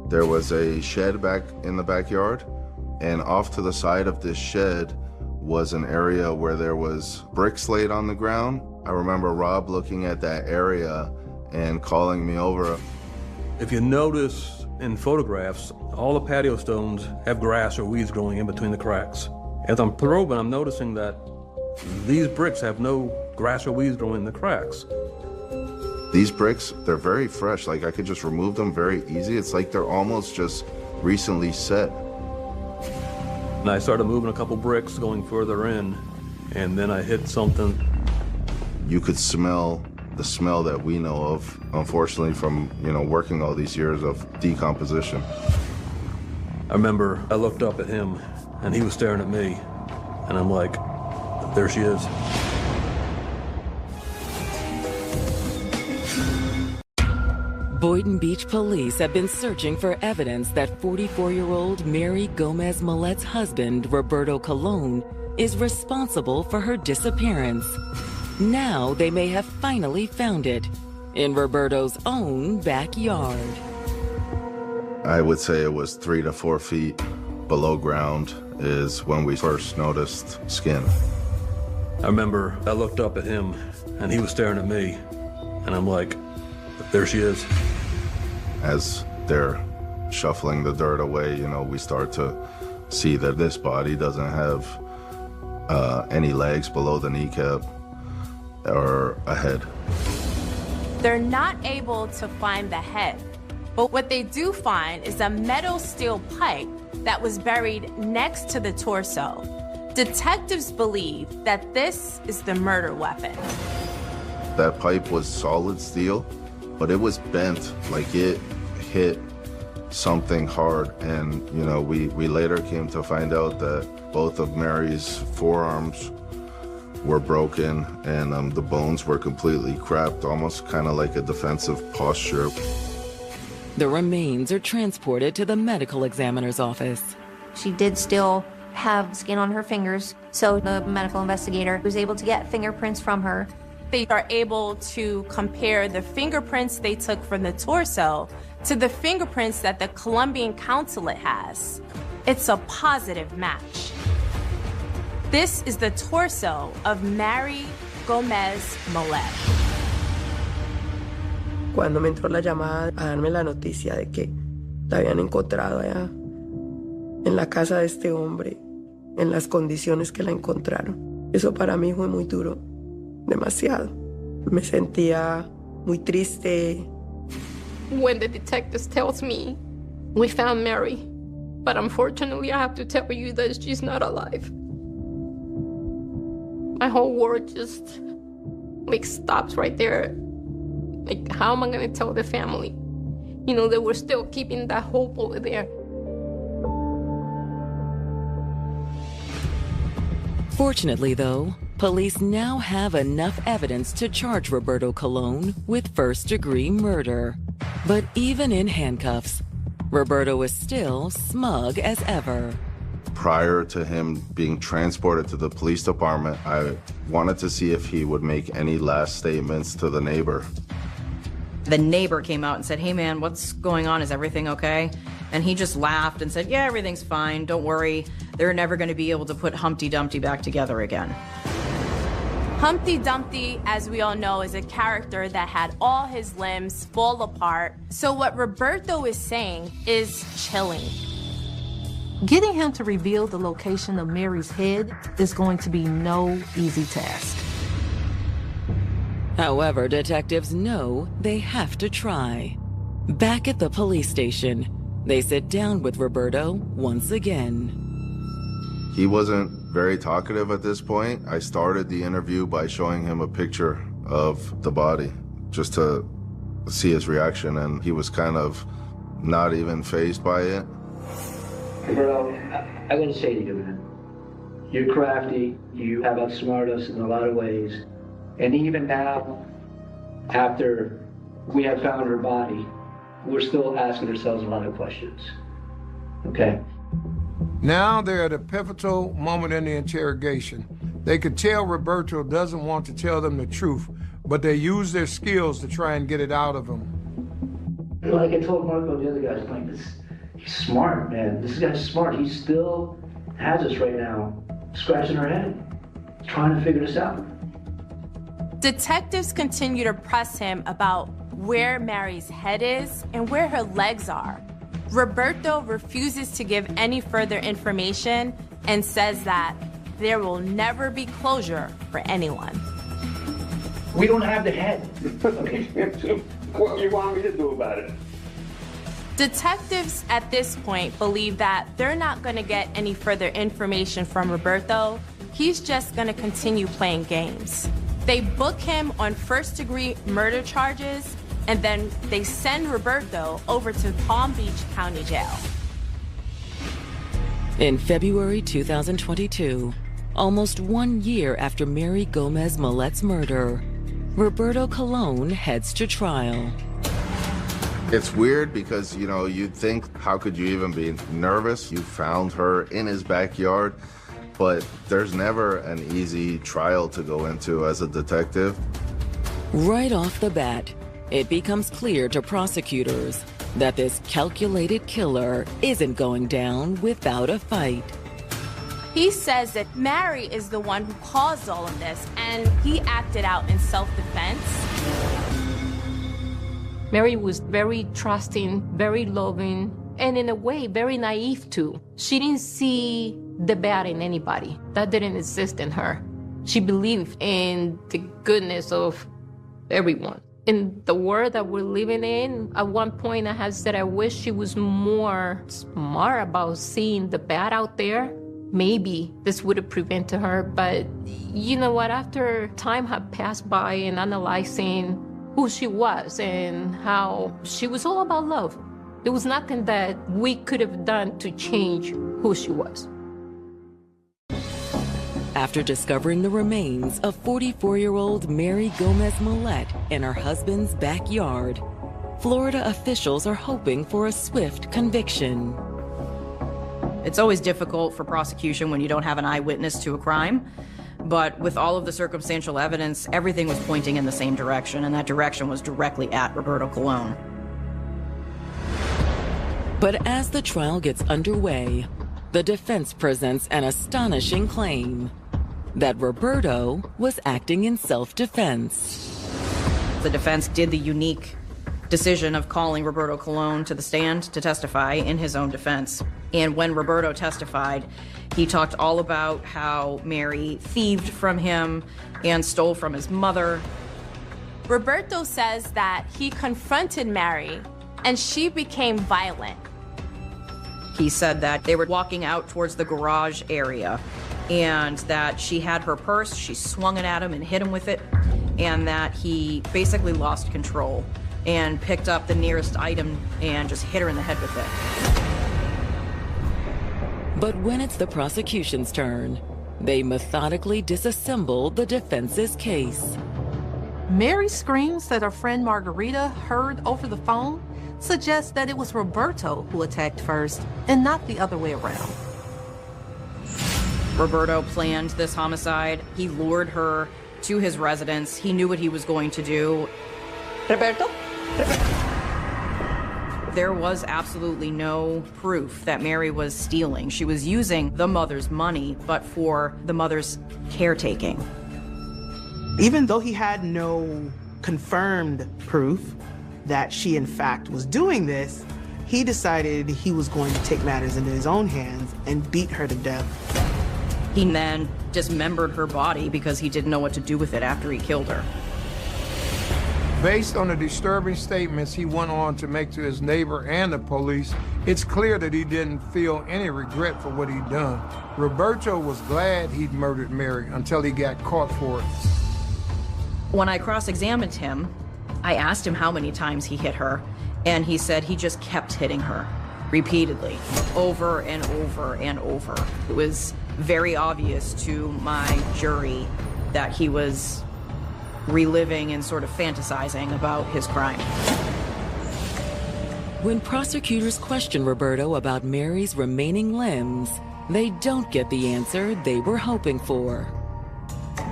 There was a shed back in the backyard, and off to the side of this shed was an area where there was bricks laid on the ground. I remember Rob looking at that area and calling me over. If you notice in photographs, all the patio stones have grass or weeds growing in between the cracks. As I'm probing, I'm noticing that these bricks have no grass or weeds growing in the cracks. These bricks, they're very fresh. Like I could just remove them very easy. It's like they're almost just recently set. And I started moving a couple bricks going further in, and then I hit something. You could smell the smell that we know of, unfortunately, from, working all these years of decomposition. I remember I looked up at him, and he was staring at me, and I'm like, there she is. Boynton Beach police have been searching for evidence that 44-year-old Mary Gomez Millet's husband, Roberto Colon, is responsible for her disappearance. Now they may have finally found it in Roberto's own backyard. I would say it was 3 to 4 feet below ground is when we first noticed skin. I remember I looked up at him, and he was staring at me, and I'm like, there she is. As they're shuffling the dirt away, we start to see that this body doesn't have any legs below the kneecap or a head. They're not able to find the head, but what they do find is a metal steel pipe that was buried next to the torso. Detectives believe that this is the murder weapon. That pipe was solid steel, but it was bent, like it hit something hard. And, we later came to find out that both of Mary's forearms were broken and the bones were completely cracked, almost kind of like a defensive posture. The remains are transported to the medical examiner's office. She did still have skin on her fingers, so the medical investigator was able to get fingerprints from her. They are able to compare the fingerprints they took from the torso to the fingerprints that the Colombian consulate has, it's a positive match. This is the torso of Mary Gomez Molet. Cuando me entró la llamada a darme la noticia de que la habían encontrado allá en la casa de este hombre, en las condiciones que la encontraron, eso para mí fue muy duro, demasiado. Me sentía muy triste. When the detectives tells me we found Mary, but unfortunately I have to tell you that she's not alive. My whole world just stops right there. How am I gonna tell the family? You know, that we're still keeping that hope over there. Fortunately, though, police now have enough evidence to charge Roberto Colon with first-degree murder. But even in handcuffs, Roberto is still smug as ever. Prior to him being transported to the police department, I wanted to see if he would make any last statements to the neighbor. The neighbor came out and said, "Hey man, what's going on? Is everything okay?" And he just laughed and said, "Yeah, everything's fine. Don't worry. They're never going to be able to put Humpty Dumpty back together again." Humpty Dumpty, as we all know, is a character that had all his limbs fall apart. So what Roberto is saying is chilling. Getting him to reveal the location of Mary's head is going to be no easy task. However, detectives know they have to try. Back at the police station, they sit down with Roberto once again. He wasn't very talkative at this point. I started the interview by showing him a picture of the body, just to see his reaction, and he was kind of not even fazed by it. Roberto, I gotta say to you, man, you're crafty, you have outsmarted us in a lot of ways, and even now, after we have found her body, we're still asking ourselves a lot of questions, okay? Now they're at a pivotal moment in the interrogation. They could tell Roberto doesn't want to tell them the truth, but they use their skills to try and get it out of him. Like I told Marco, the other guys, like, he's smart, man. This guy's smart. He still has us right now, scratching our head, trying to figure this out. Detectives continue to press him about where Mary's head is and where her legs are. Roberto refuses to give any further information and says that there will never be closure for anyone. We don't have the head. Okay. What do you want me to do about it? Detectives at this point believe that they're not going to get any further information from Roberto. He's just going to continue playing games. They book him on first-degree murder charges, and then they send Roberto over to Palm Beach County Jail. In February 2022, almost 1 year after Mary Gomez Molet's murder, Roberto Colon heads to trial. It's weird because, you know, you'd think, how could you even be nervous? You found her in his backyard, but there's never an easy trial to go into as a detective. Right off the bat, it becomes clear to prosecutors that this calculated killer isn't going down without a fight. He says that Mary is the one who caused all of this, and he acted out in self-defense. Mary was very trusting, very loving, and in a way, very naive too. She didn't see the bad in anybody. That didn't exist in her. She believed in the goodness of everyone. In the world that we're living in, at one point I had said I wish she was more smart about seeing the bad out there. Maybe this would have prevented her, but you know what? After time had passed by and analyzing who she was and how she was all about love, there was nothing that we could have done to change who she was. After discovering the remains of 44-year-old Mary Gomez Molet in her husband's backyard, Florida officials are hoping for a swift conviction. It's always difficult for prosecution when you don't have an eyewitness to a crime, but with all of the circumstantial evidence, everything was pointing in the same direction, and that direction was directly at Roberto Colon. But as the trial gets underway, the defense presents an astonishing claim that Roberto was acting in self-defense. The defense did the unique decision of calling Roberto Colon to the stand to testify in his own defense. And when Roberto testified, he talked all about how Mary thieved from him and stole from his mother. Roberto says that he confronted Mary and she became violent. He said that they were walking out towards the garage area and that she had her purse, she swung it at him and hit him with it, and that he basically lost control and picked up the nearest item and just hit her in the head with it. But when it's the prosecution's turn, they methodically disassemble the defense's case. Mary's screams that her friend Margarita heard over the phone suggests that it was Roberto who attacked first and not the other way around. Roberto planned this homicide. He lured her to his residence. He knew what he was going to do. Roberto? There was absolutely no proof that Mary was stealing. She was using the mother's money, but for the mother's caretaking. Even though he had no confirmed proof that she in fact was doing this, he decided he was going to take matters into his own hands and beat her to death. He then dismembered her body because he didn't know what to do with it after he killed her. Based on the disturbing statements he went on to make to his neighbor and the police, it's clear that he didn't feel any regret for what he'd done. Roberto was glad he'd murdered Mary until he got caught for it. When I cross-examined him, I asked him how many times he hit her, and he said he just kept hitting her repeatedly, over and over and over. It was very obvious to my jury that he was reliving and sort of fantasizing about his crime. When prosecutors question Roberto about Mary's remaining limbs, they don't get the answer they were hoping for.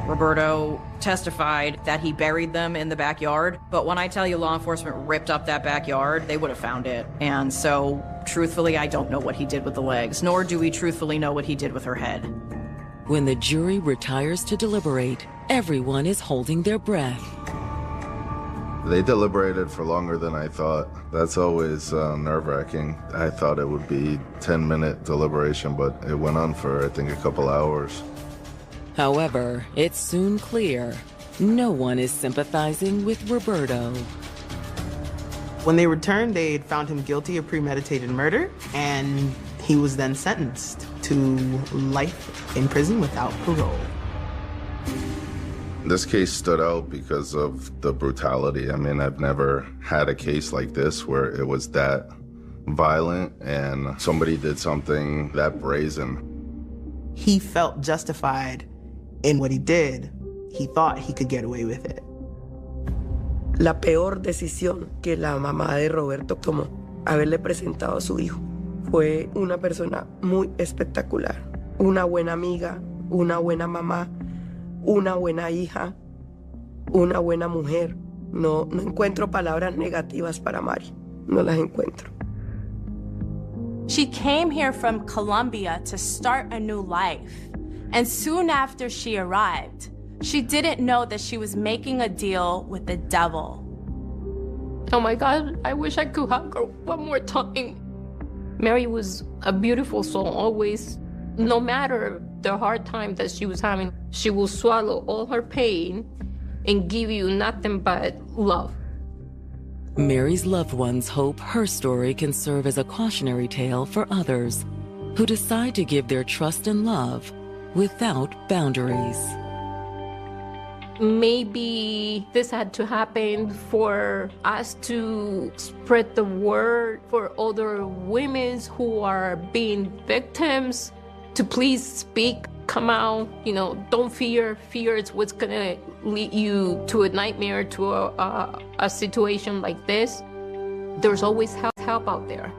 Roberto testified that he buried them in the backyard, but when I tell you law enforcement ripped up that backyard, they would have found it. And so, truthfully, I don't know what he did with the legs, nor do we truthfully know what he did with her head. When the jury retires to deliberate, everyone is holding their breath. They deliberated for longer than I thought. That's always nerve-wracking. I thought it would be 10-minute deliberation, but it went on for, I think, a couple hours. However, it's soon clear no one is sympathizing with Roberto. When they returned, they had found him guilty of premeditated murder, and he was then sentenced to life in prison without parole. This case stood out because of the brutality. I mean, I've never had a case like this where it was that violent and somebody did something that brazen. He felt justified in what he did. He thought he could get away with it. La peor decisión que la mamá de Roberto tomó, haberle presentado a su hijo, fue una persona muy espectacular, una buena amiga, una buena mamá, una buena hija, una buena mujer. No encuentro palabras negativas para Mari, no las encuentro. She came here from Colombia to start a new life. And soon after she arrived, she didn't know that she was making a deal with the devil. Oh my God, I wish I could hug her one more time. Mary was a beautiful soul, always. No matter the hard time that she was having, she will swallow all her pain and give you nothing but love. Mary's loved ones hope her story can serve as a cautionary tale for others who decide to give their trust and love without boundaries. Maybe this had to happen for us to spread the word for other women who are being victims to please speak, come out, don't fear. Fear is what's gonna lead you to a nightmare, to a situation like this. There's always help out there.